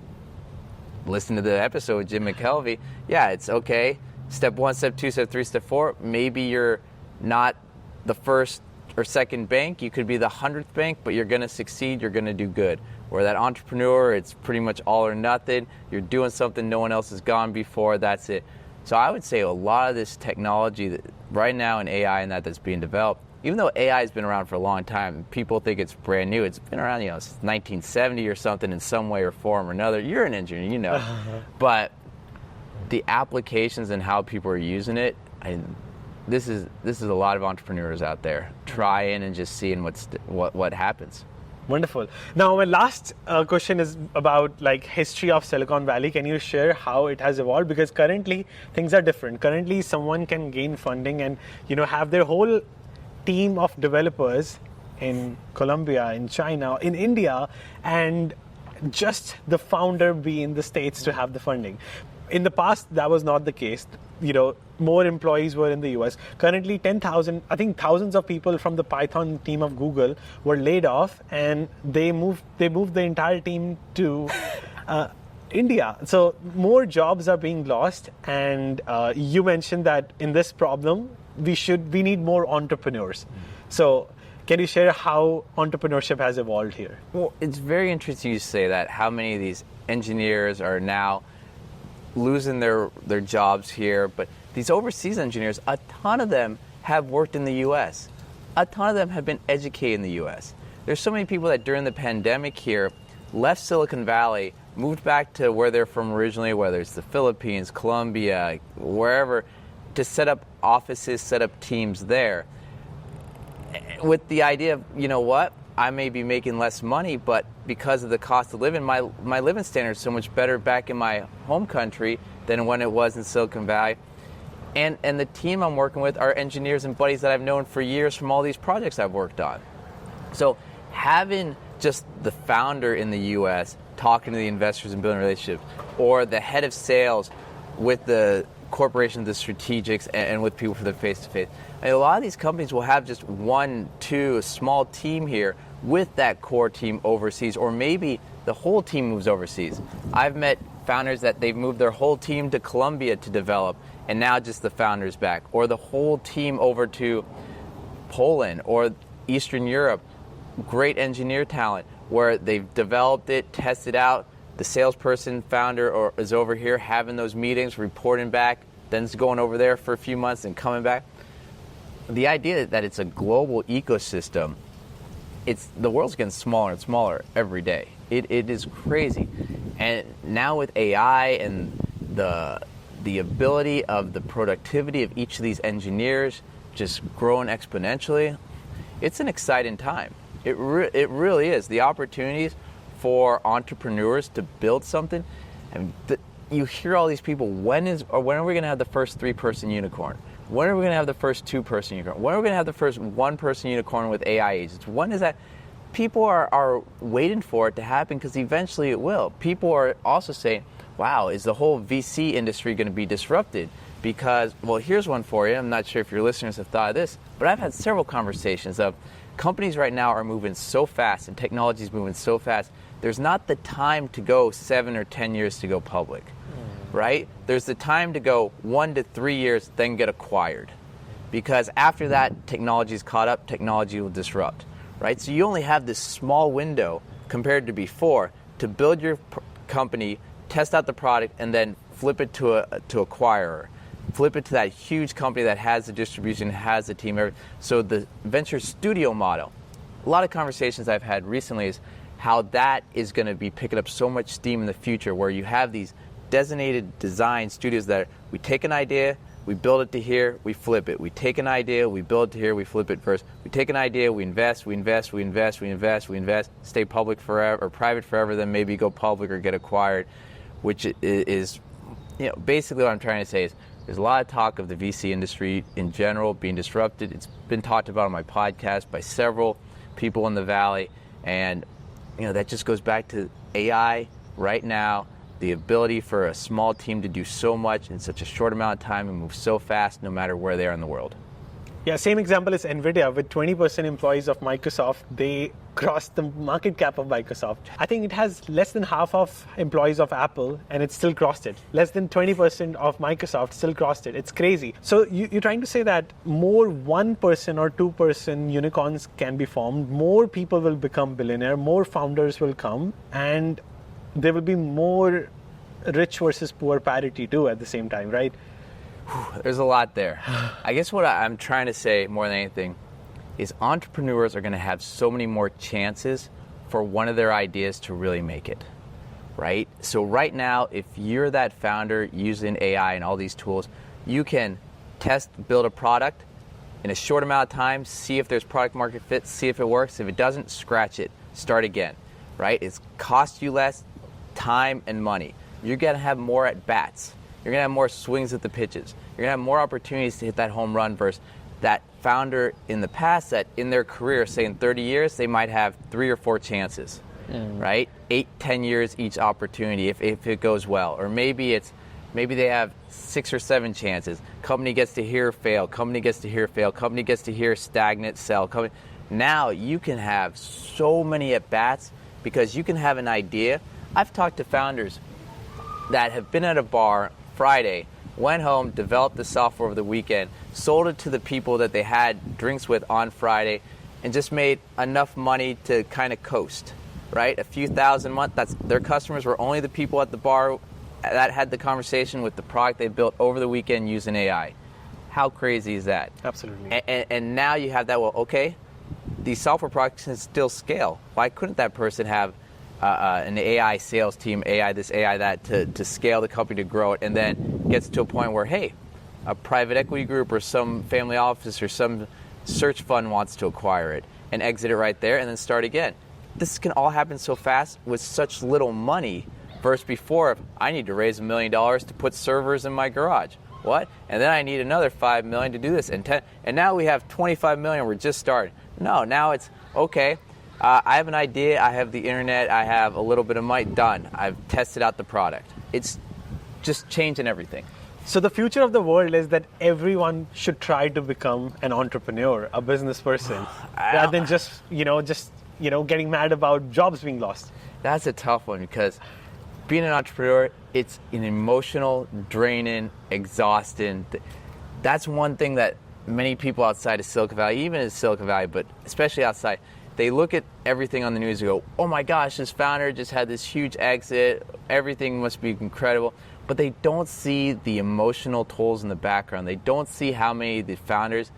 listen to the episode with Jim McKelvey, yeah, it's okay. Step 1, step 2, step 3, step 4, maybe you're not the first or second bank. You could be the 100th bank, but you're going to succeed. You're going to do good. Or that entrepreneur, it's pretty much all or nothing. You're doing something no one else has gone before. That's it. So I would say a lot of this technology that right now in AI and that's being developed, even though AI has been around for a long time, people think it's brand new. It's been around, since 1970 or something in some way or form or another. You're an engineer, But the applications and how people are using it, this is a lot of entrepreneurs out there trying and just seeing what happens. Wonderful. Now, my last question is about history of Silicon Valley. Can you share how it has evolved? Because currently things are different. Currently, someone can gain funding and have their whole team of developers in Colombia, in China, in India, and just the founder be in the States to have the funding. In the past, that was not the case. More employees were in the US. Currently, 10,000, I think thousands of people from the Python team of Google were laid off, and they moved the entire team to India. So more jobs are being lost. And you mentioned that in this problem, we need more entrepreneurs. So can you share how entrepreneurship has evolved here? Well, it's very interesting you say that, how many of these engineers are now losing their jobs here. But these overseas engineers, a ton of them have worked in the US. A ton of them have been educated in the US. There's so many people that during the pandemic here left Silicon Valley, moved back to where they're from originally, whether it's the Philippines, Colombia, wherever, to set up offices, set up teams there, with the idea of, I may be making less money, but because of the cost of living, my living standard is so much better back in my home country than when it was in Silicon Valley. And the team I'm working with are engineers and buddies that I've known for years from all these projects I've worked on. So having just the founder in the U.S. talking to the investors and building relationships, or the head of sales with the corporations, the strategics, and with people for the face-to-face. I mean, a lot of these companies will have just one, two, a small team here with that core team overseas, or maybe the whole team moves overseas. I've met founders that they've moved their whole team to Colombia to develop, and now just the founders back, or the whole team over to Poland or Eastern Europe. Great engineer talent where they've developed it, tested out. The salesperson, founder, is over here having those meetings, reporting back, then it's going over there for a few months and coming back. The idea that it's a global ecosystem, the world's getting smaller and smaller every day. It is crazy. And now with AI and the ability of the productivity of each of these engineers just growing exponentially, it's an exciting time. It really is. The opportunities for entrepreneurs to build something, and you hear all these people, when are we going to have the first 3-person unicorn? When are we going to have the first 2-person unicorn? When are we going to have the first 1-person unicorn with AI agents? When is that? People are waiting for it to happen because eventually it will. People are also saying, wow, is the whole VC industry going to be disrupted? Because, well, here's one for you. I'm not sure if your listeners have thought of this, but I've had several conversations of companies right now are moving so fast and technology is moving so fast. There's not the time to go 7 or 10 years to go public, right? There's the time to go 1 to 3 years, then get acquired. Because after that, technology's caught up, technology will disrupt, right? So you only have this small window compared to before to build your company, test out the product, and then flip it to acquirer. Flip it to that huge company that has the distribution, has the team. So the venture studio model, a lot of conversations I've had recently is how that is going to be picking up so much steam in the future, where you have these designated design studios that we take an idea, we build it to here, we flip it. We take an idea, we build it to here, we flip it first. We take an idea, we invest, stay public forever or private forever, then maybe go public or get acquired, which is, basically what I'm trying to say is there's a lot of talk of the VC industry in general being disrupted. It's been talked about on my podcast by several people in the Valley, and that just goes back to AI right now, the ability for a small team to do so much in such a short amount of time and move so fast no matter where they are in the world. Yeah, same example is NVIDIA. With 20% employees of Microsoft, they crossed the market cap of Microsoft. I think it has less than half of employees of Apple, and it still crossed it. Less than 20% of Microsoft still crossed it. It's crazy. So you're trying to say that more 1-person or 2-person unicorns can be formed, more people will become billionaire, more founders will come, and there will be more rich versus poor parity too at the same time, right? There's a lot there. I guess what I'm trying to say more than anything is entrepreneurs are going to have so many more chances for one of their ideas to really make it, right? So right now, if you're that founder using AI and all these tools, you can build a product in a short amount of time, see if there's product market fit, see if it works. If it doesn't, scratch it, start again, right? It's cost you less time and money. You're going to have more at bats. You're going to have more swings at the pitches. You're going to have more opportunities to hit that home run versus that founder in the past that in their career, say in 30 years, they might have 3 or 4 chances, right? 8, 10 years each opportunity if it goes well. Or maybe they have 6 or 7 chances. Company gets to here, fail. Company gets to here, fail. Company gets to here, stagnant, sell. Now you can have so many at-bats because you can have an idea. I've talked to founders that have been at a bar Friday, went home, developed the software over the weekend, sold it to the people that they had drinks with on Friday, and just made enough money to kind of coast, right? A few thousand a month. Their customers were only the people at the bar that had the conversation with the product they built over the weekend using AI. How crazy is that? Absolutely. And now you have that, well, okay, these software products can still scale. Why couldn't that person have an AI sales team, AI this, AI that, to scale the company, to grow it, and then gets to a point where, hey, a private equity group or some family office or some search fund wants to acquire it. and exit it right there and then start again. This can all happen so fast with such little money versus before, if I need to raise $1 million to put servers in my garage. What? And then I need another $5 million to do this, and now we have $25 million. We're just starting. No, now it's okay. I have an idea. I have the internet. I have a little bit of money. Done. I've tested out the product. It's just changing everything. So the future of the world is that everyone should try to become an entrepreneur, a business person, rather than just getting mad about jobs being lost. That's a tough one because being an entrepreneur, it's an emotional, draining, exhausting. That's one thing that many people outside of Silicon Valley, even in Silicon Valley, but especially outside, they look at everything on the news and go, oh my gosh, this founder just had this huge exit. Everything must be incredible. But they don't see the emotional tolls in the background. They don't see how many of the founders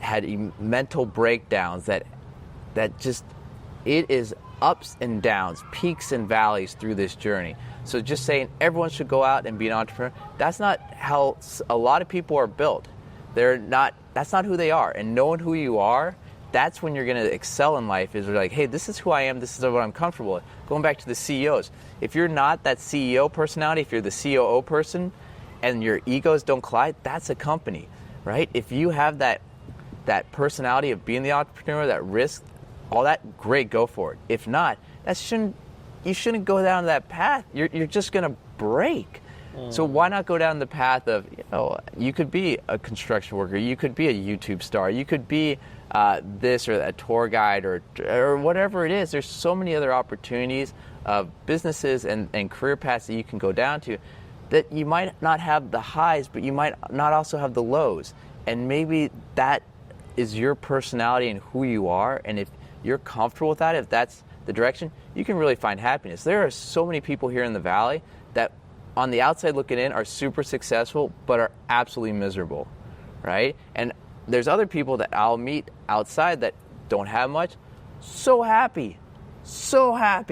had mental breakdowns that just, it is ups and downs, peaks and valleys through this journey. So just saying everyone should go out and be an entrepreneur, that's not how a lot of people are built. That's not who they are. And knowing who you are, that's when you're going to excel in life, is like, hey, this is who I am, this is what I'm comfortable with. Going back to the CEOs, if you're not that CEO personality, if you're the COO person and your egos don't collide, that's a company, right? If you have that personality of being the entrepreneur, that risk, all that, great, go for it. If not, you shouldn't go down that path. You're just going to break. So why not go down the path of, you could be a construction worker, you could be a YouTube star, you could be this or a tour guide or whatever it is. There's so many other opportunities of businesses and career paths that you can go down to that you might not have the highs, but you might not also have the lows. And maybe that is your personality and who you are. And if you're comfortable with that, if that's the direction, you can really find happiness. There are so many people here in the Valley that on the outside looking in are super successful, but are absolutely miserable, right? And there's other people that I'll meet outside that don't have much, so happy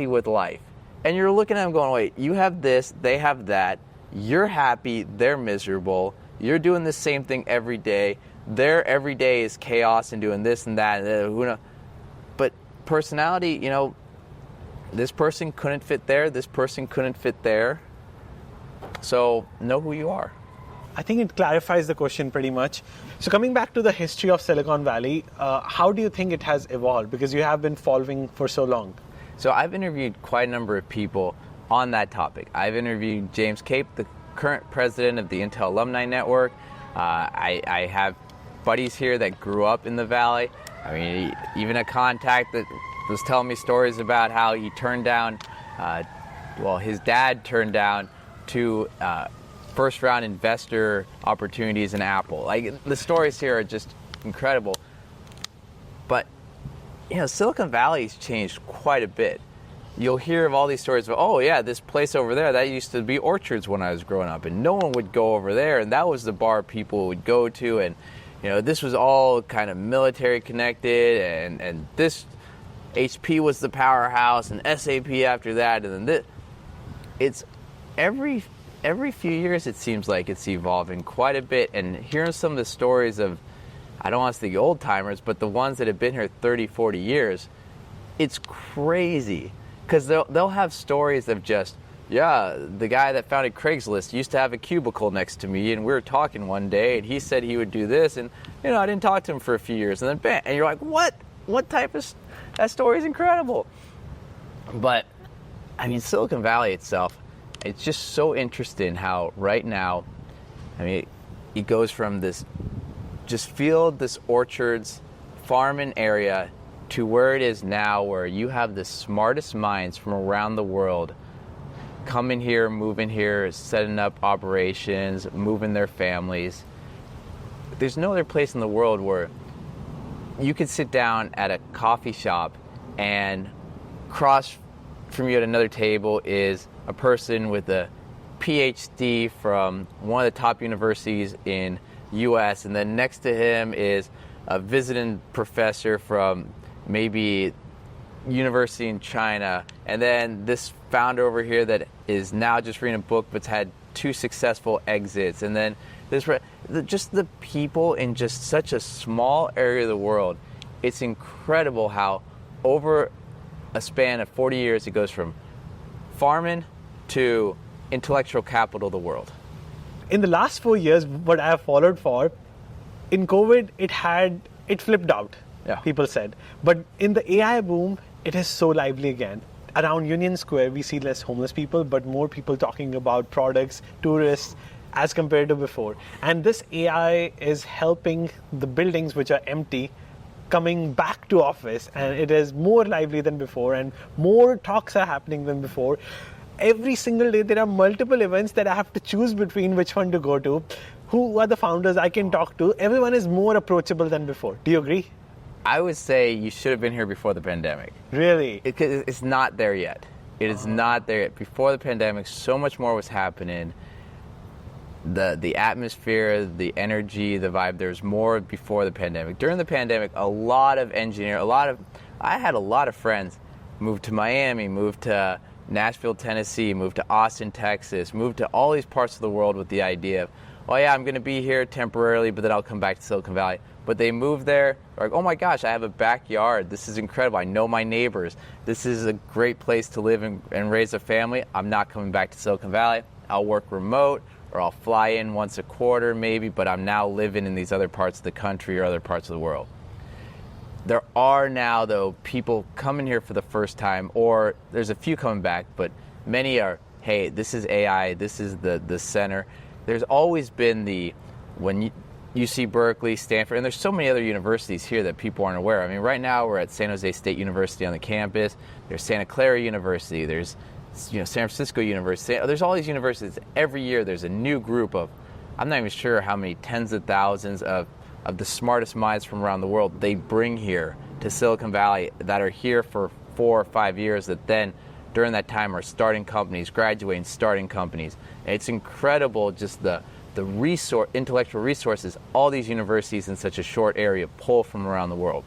with life. And you're looking at them going, wait, you have this, they have that, you're happy, they're miserable, you're doing the same thing every day, their every day is chaos and doing this and that, and who knows. But personality, this person couldn't fit there, this person couldn't fit there. So know who you are. I think it clarifies the question pretty much. So coming back to the history of Silicon Valley, how do you think it has evolved? Because you have been following for so long. So I've interviewed quite a number of people on that topic. I've interviewed James Cape, the current president of the Intel Alumni Network. I have buddies here that grew up in the Valley. I mean, even a contact that was telling me stories about how he turned down, his dad turned down to first round investor opportunities in Apple. Like, the stories here are just incredible. But Silicon Valley's changed quite a bit. You'll hear of all these stories of, oh yeah, this place over there, that used to be Orchards when I was growing up, and no one would go over there, and that was the bar people would go to, and this was all kind of military connected, and this HP was the powerhouse, and SAP after that, and then this. It's every few years it seems like it's evolving quite a bit, and hearing some of the stories of, I don't want to say the old timers, but the ones that have been here 30, 40 years, it's crazy. Because they'll have stories of just, the guy that founded Craigslist used to have a cubicle next to me, and we were talking one day, and he said he would do this, and I didn't talk to him for a few years, and then bam, and you're like, what type of, that story is incredible. But I mean, Silicon Valley itself, it's just so interesting how right now, I mean, it goes from this just field, this orchards, farming area, to where it is now, where you have the smartest minds from around the world coming here, moving here, setting up operations, moving their families. There's no other place in the world where you could sit down at a coffee shop and across from you at another table is a person with a PhD from one of the top universities in US, and then next to him is a visiting professor from maybe university in China, and then this founder over here that is now just reading a book but's had 2 successful exits, and then just the people in just such a small area of the world, it's incredible how over a span of 40 years, it goes from farming to intellectual capital of the world. In the last 4 years, what I have followed for, in COVID, it flipped out, Yeah. people said. But in the AI boom, it is so lively again. Around Union Square, we see less homeless people, but more people talking about products, tourists, as compared to before. And this AI is helping the buildings which are empty coming back to office, and it is more lively than before, and more talks are happening than before. Every single day there are multiple events that I have to choose between which one to go to. Who are the founders I can talk to? Everyone is more approachable than before. Do you agree? I would say you should have been here before the pandemic. Really? It's not there yet. It is not there yet. Before the pandemic, so much more was happening. The atmosphere, the energy, the vibe, there's more before the pandemic. During the pandemic, I had a lot of friends moved to Miami, moved to Nashville, Tennessee, moved to Austin, Texas, moved to all these parts of the world with the idea of, oh yeah, I'm going to be here temporarily, but then I'll come back to Silicon Valley. But they moved there, like, oh my gosh, I have a backyard. This is incredible. I know my neighbors. This is a great place to live and raise a family. I'm not coming back to Silicon Valley. I'll work remote, or I'll fly in once a quarter maybe, but I'm now living in these other parts of the country or other parts of the world. There are now, though, people coming here for the first time, or there's a few coming back, but many are, hey, this is AI, this is the center. There's always been when you see Berkeley, Stanford, and there's so many other universities here that people aren't aware of. I mean, right now we're at San Jose State University on the campus. There's Santa Clara University. There's San Francisco University. There's all these universities. Every year there's a new group of, I'm not even sure how many tens of thousands of the smartest minds from around the world they bring here to Silicon Valley that are here for 4 or 5 years that then during that time are starting companies, graduating, starting companies. And it's incredible just the intellectual resources all these universities in such a short area pull from around the world.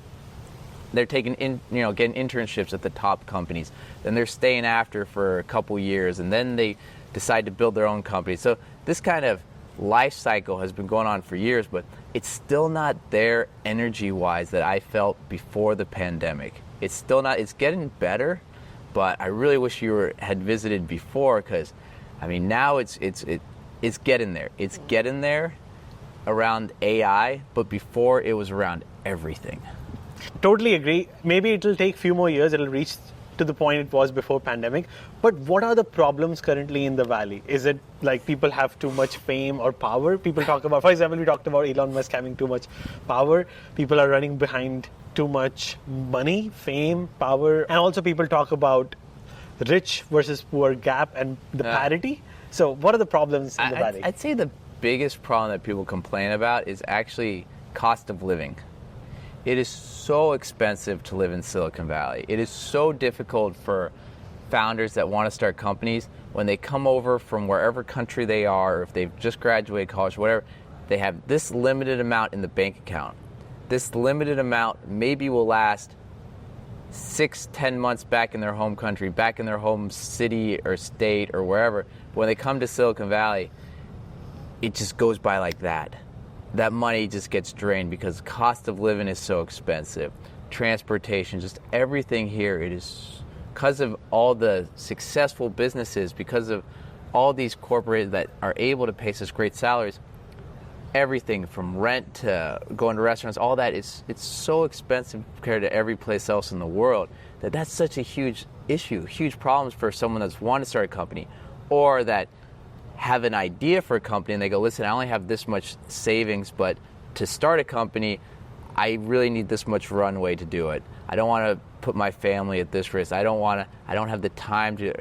They're getting internships at the top companies. Then they're staying after for a couple years, and then they decide to build their own company. So this kind of life cycle has been going on for years, but it's still not there energy-wise that I felt before the pandemic. It's still not. It's getting better, but I really wish you had visited before, because, I mean, now it's getting there. It's getting there around AI, but before it was around everything. Totally agree. Maybe it'll take a few more years. It'll reach to the point it was before pandemic. But what are the problems currently in the Valley? Is it like people have too much fame or power? People talk about, for example, we talked about Elon Musk having too much power. People are running behind too much money, fame, power. And also people talk about rich versus poor gap and the parity. So what are the problems in the Valley? I'd say the biggest problem that people complain about is actually cost of living. It is so expensive to live in Silicon Valley. It is so difficult for founders that want to start companies when they come over from wherever country they are, or if they've just graduated college, whatever, they have this limited amount in the bank account. This limited amount maybe will last 6-10 months back in their home country, back in their home city or state or wherever. But when they come to Silicon Valley, it just goes by like that. That money just gets drained because cost of living is so expensive. Transportation, just everything here, it is because of all the successful businesses, because of all these corporations that are able to pay such great salaries, everything from rent to going to restaurants, all that it's so expensive compared to every place else in the world that's such a huge issue, huge problems for someone that's wanting to start a company, or that have an idea for a company and they go, listen, I only have this much savings, but to start a company, I really need this much runway to do it. I don't want to put my family at this risk. I don't have the time to,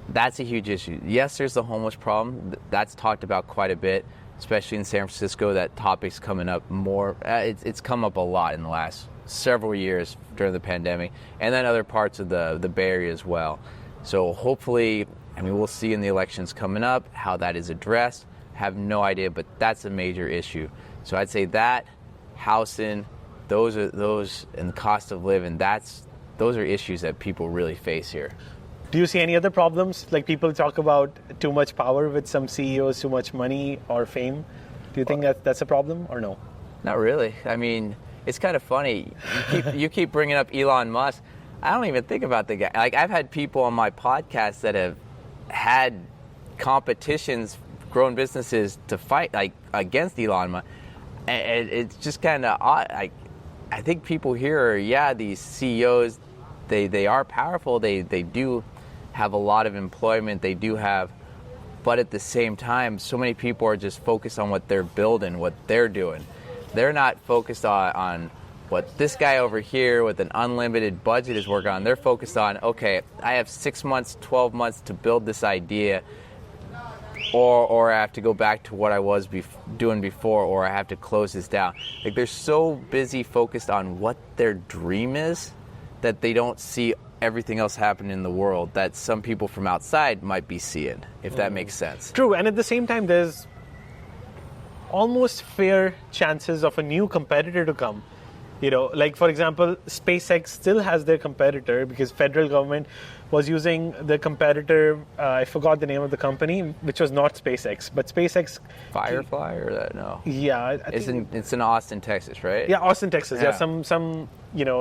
that's a huge issue. Yes, there's the homeless problem. That's talked about quite a bit, especially in San Francisco. That topic's coming up more. It's come up a lot in the last several years during the pandemic, and then other parts of the Bay Area as well. So hopefully, we'll see in the elections coming up how that is addressed. Have no idea, but that's a major issue. So I'd say that, housing, those, and the cost of living, those are issues that people really face here. Do you see any other problems? Like people talk about too much power with some CEOs, too much money or fame. Do you think that's a problem or no? Not really. I mean, it's kind of funny. You keep bringing up Elon Musk. I don't even think about the guy. Like, I've had people on my podcast that have had competitions, grown businesses to fight like against Elon Musk, and it's just kind of odd. I think people here are, these CEOs, they are powerful. They do have a lot of employment. They do have, but at the same time, so many people are just focused on what they're building, what they're doing. They're not focused on what this guy over here with an unlimited budget is working on. They're focused on, okay, I have 6 months, 12 months to build this idea, or I have to go back to what I was doing before, or I have to close this down. Like, they're so busy focused on what their dream is that they don't see everything else happening in the world that some people from outside might be seeing, if that makes sense. True, and at the same time, there's almost fair chances of a new competitor to come. Like, for example, SpaceX still has their competitor because federal government was using the competitor, I forgot the name of the company, which was not SpaceX, but SpaceX... Firefly or that? No. Yeah. It's in Austin, Texas, right? Yeah, Austin, Texas. Yeah,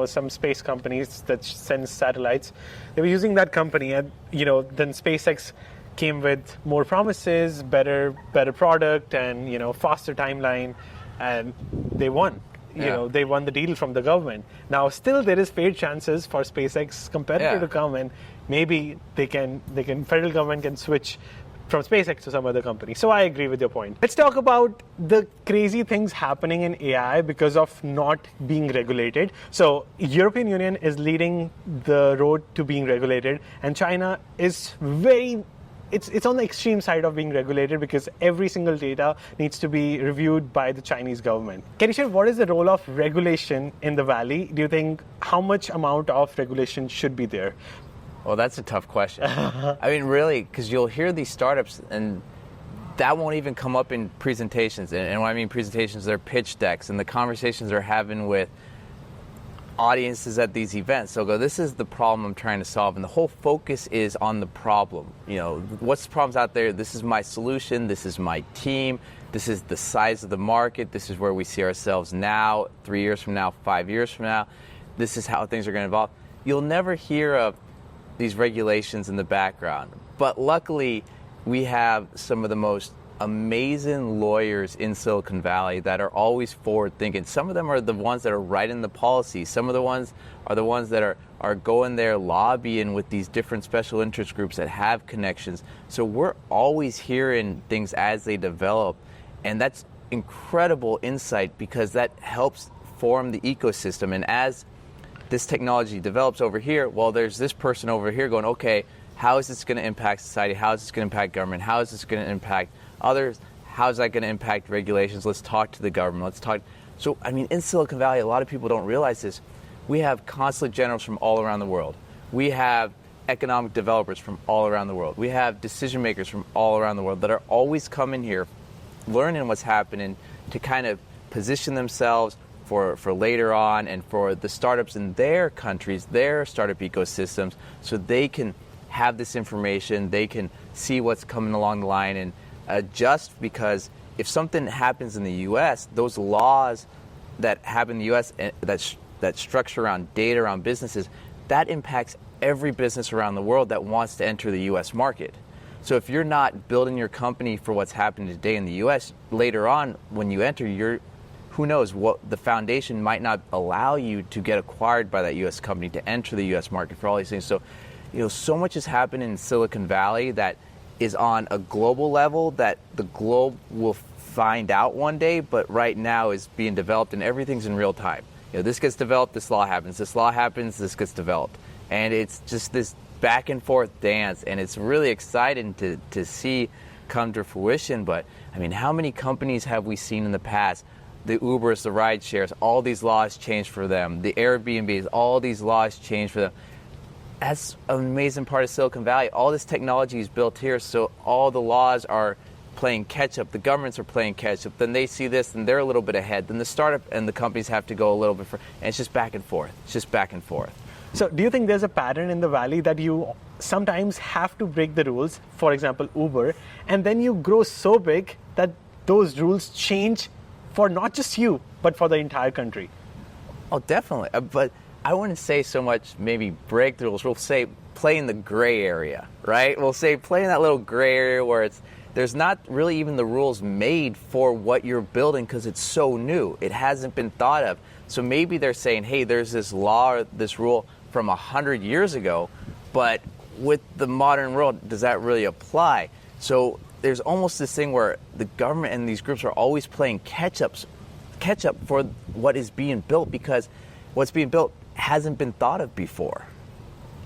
some space companies that send satellites. They were using that company, and, then SpaceX came with more promises, better product, and, faster timeline, and they won. They won the deal from the government. Now, still there is fair chances for SpaceX competitor to come, and maybe federal government can switch from SpaceX to some other company. So I agree with your point. Let's talk about the crazy things happening in AI because of not being regulated. So European Union is leading the road to being regulated, and China is it's on the extreme side of being regulated because every single data needs to be reviewed by the Chinese government. Can you share what is the role of regulation in the Valley? Do you think how much amount of regulation should be there? Well, that's a tough question. I mean, really, because you'll hear these startups and that won't even come up in presentations. And when I mean presentations, they're pitch decks and the conversations they're having with audiences at these events. They'll go, this is the problem I'm trying to solve. And the whole focus is on the problem. What's the problems out there? This is my solution. This is my team. This is the size of the market. This is where we see ourselves now, 3 years from now, 5 years from now. This is how things are going to evolve. You'll never hear of these regulations in the background. But luckily, we have some of the most amazing lawyers in Silicon Valley that are always forward thinking. Some of them are the ones that are writing the policy. Some of the ones are the ones that are going there lobbying with these different special interest groups that have connections. So we're always hearing things as they develop. And that's incredible insight because that helps form the ecosystem. And as this technology develops over here, well, there's this person over here going, okay, how is this going to impact society? How is this going to impact government? How is this going to impact others? How is that going to impact regulations? Let's talk to the government. Let's talk. So, I mean, in Silicon Valley, a lot of people don't realize this. We have consulate generals from all around the world. We have economic developers from all around the world. We have decision makers from all around the world that are always coming here, learning what's happening to kind of position themselves for later on and for the startups in their countries, their startup ecosystems, so they can have this information, they can see what's coming along the line and adjust, because if something happens in the U.S., those laws that happen in the U.S. that structure around data, around businesses, that impacts every business around the world that wants to enter the U.S. market. So if you're not building your company for what's happening today in the U.S., later on when you enter, who knows, what the foundation might not allow you to get acquired by that U.S. company to enter the U.S. market for all these things. So, so much has happened in Silicon Valley that is on a global level that the globe will find out one day, but right now is being developed and everything's in real time. This gets developed, this law happens, this law happens, this gets developed. And it's just this back and forth dance, and it's really exciting to see come to fruition. But I mean, how many companies have we seen in the past? The Ubers, the ride shares, all these laws changed for them. The Airbnbs, all these laws changed for them. That's an amazing part of Silicon Valley. All this technology is built here, so all the laws are playing catch up. The governments are playing catch up. Then they see this, and they're a little bit ahead. Then the startup and the companies have to go a little bit further. And it's just back and forth. It's just back and forth. So do you think there's a pattern in the Valley that you sometimes have to break the rules, for example, Uber, and then you grow so big that those rules change for not just you, but for the entire country? Oh, definitely. But I wouldn't say so much maybe break the rules. We'll say play in the gray area, right? We'll say play in that little gray area where there's not really even the rules made for what you're building because it's so new. It hasn't been thought of. So maybe they're saying, hey, there's this law or this rule from 100 years ago, but with the modern world, does that really apply? So there's almost this thing where the government and these groups are always playing catch up for what is being built because what's being built hasn't been thought of before.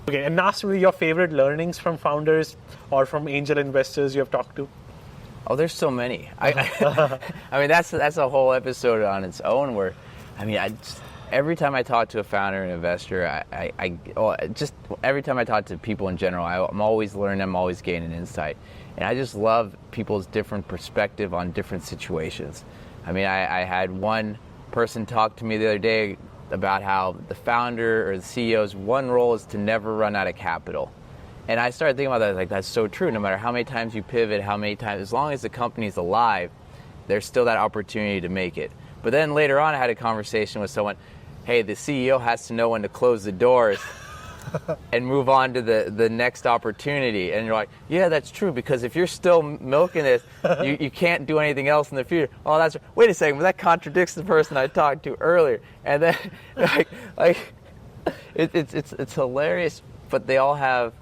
Okay, and lastly, your favorite learnings from founders or from angel investors you have talked to? Oh, there's so many. I mean, that's a whole episode on its own. Where, I mean, every time I talk to a founder and investor, just every time I talk to people in general, I'm always learning. I'm always gaining insight, and I just love people's different perspective on different situations. I mean, I had one person talk to me the other day about how the founder or the CEO's one role is to never run out of capital. And I started thinking about that, like that's so true. No matter how many times you pivot, how many times, as long as the company's alive, there's still that opportunity to make it. But then later on I had a conversation with someone, hey, the CEO has to know when to close the doors and move on to the next opportunity. And you're like, yeah, that's true, because if you're still milking this, you can't do anything else in the future. Oh, that's wait a second, but that contradicts the person I talked to earlier. And then it's hilarious, but they all have,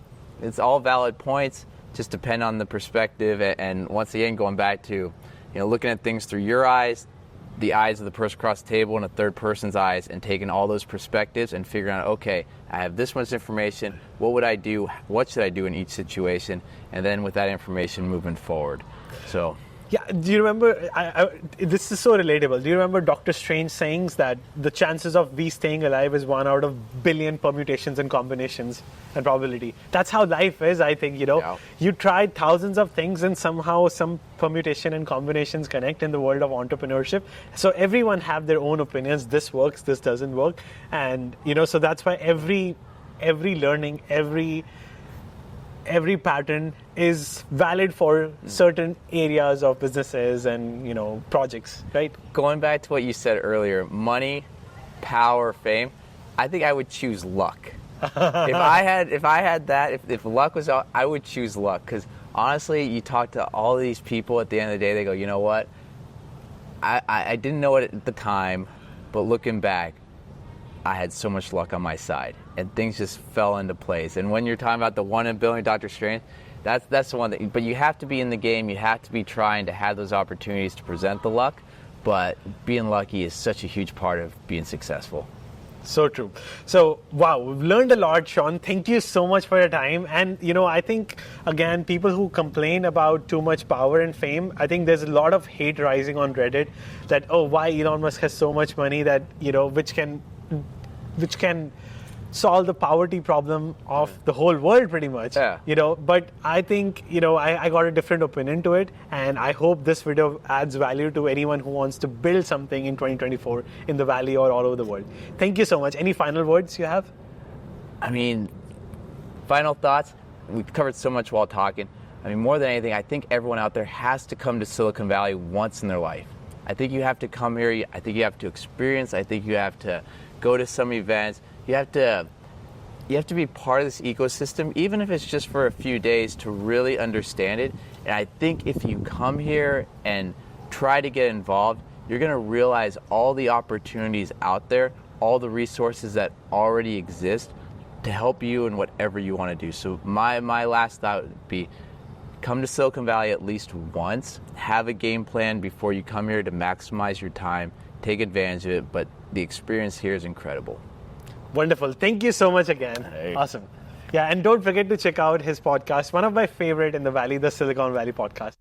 it's all valid points, just depend on the perspective. And once again, going back to, looking at things through your eyes, the eyes of the person across the table, and a third person's eyes, and taking all those perspectives and figuring out, okay, I have this much information, what would I do, what should I do in each situation, and then with that information moving forward. So yeah, do you remember, this is so relatable, do you remember Dr. Strange saying that the chances of we staying alive is 1 out of billion permutations and combinations and probability? That's how life is, I think, Yeah. You tried thousands of things and somehow some permutation and combinations connect in the world of entrepreneurship. So everyone have their own opinions, this works, this doesn't work. And, so that's why every learning, every pattern is valid for certain areas of businesses and projects, right? Going back to what you said earlier, money, power, fame, I think I would choose luck. if I had that, if luck was out, I would choose luck, because honestly, you talk to all these people at the end of the day, they go, you know what? I didn't know it at the time, but looking back, I had so much luck on my side, and things just fell into place. And when you're talking about the 1 in a billion Dr. Strange, that's the one that, but you have to be in the game, you have to be trying to have those opportunities to present the luck, but being lucky is such a huge part of being successful. So true. So, wow, we've learned a lot, Sean. Thank you so much for your time. And, I think, again, people who complain about too much power and fame, I think there's a lot of hate rising on Reddit that, oh, why Elon Musk has so much money that, which can solve the poverty problem of the whole world pretty much. Yeah. But I think, I got a different opinion to it, and I hope this video adds value to anyone who wants to build something in 2024 in the Valley or all over the world. Thank you so much. Any final words you have? I mean, final thoughts. We've covered so much while talking. I mean, more than anything, I think everyone out there has to come to Silicon Valley once in their life. I think you have to come here. I think you have to experience. I think you have to go to some events. You have to be part of this ecosystem, even if it's just for a few days, to really understand it. And I think if you come here and try to get involved, you're going to realize all the opportunities out there, all the resources that already exist to help you in whatever you want to do. So my last thought would be, come to Silicon Valley at least once, have a game plan before you come here to maximize your time, take advantage of it, but the experience here is incredible. Wonderful. Thank you so much again. Hey. Awesome. Yeah, and don't forget to check out his podcast, one of my favorite in the Valley, the Silicon Valley podcast.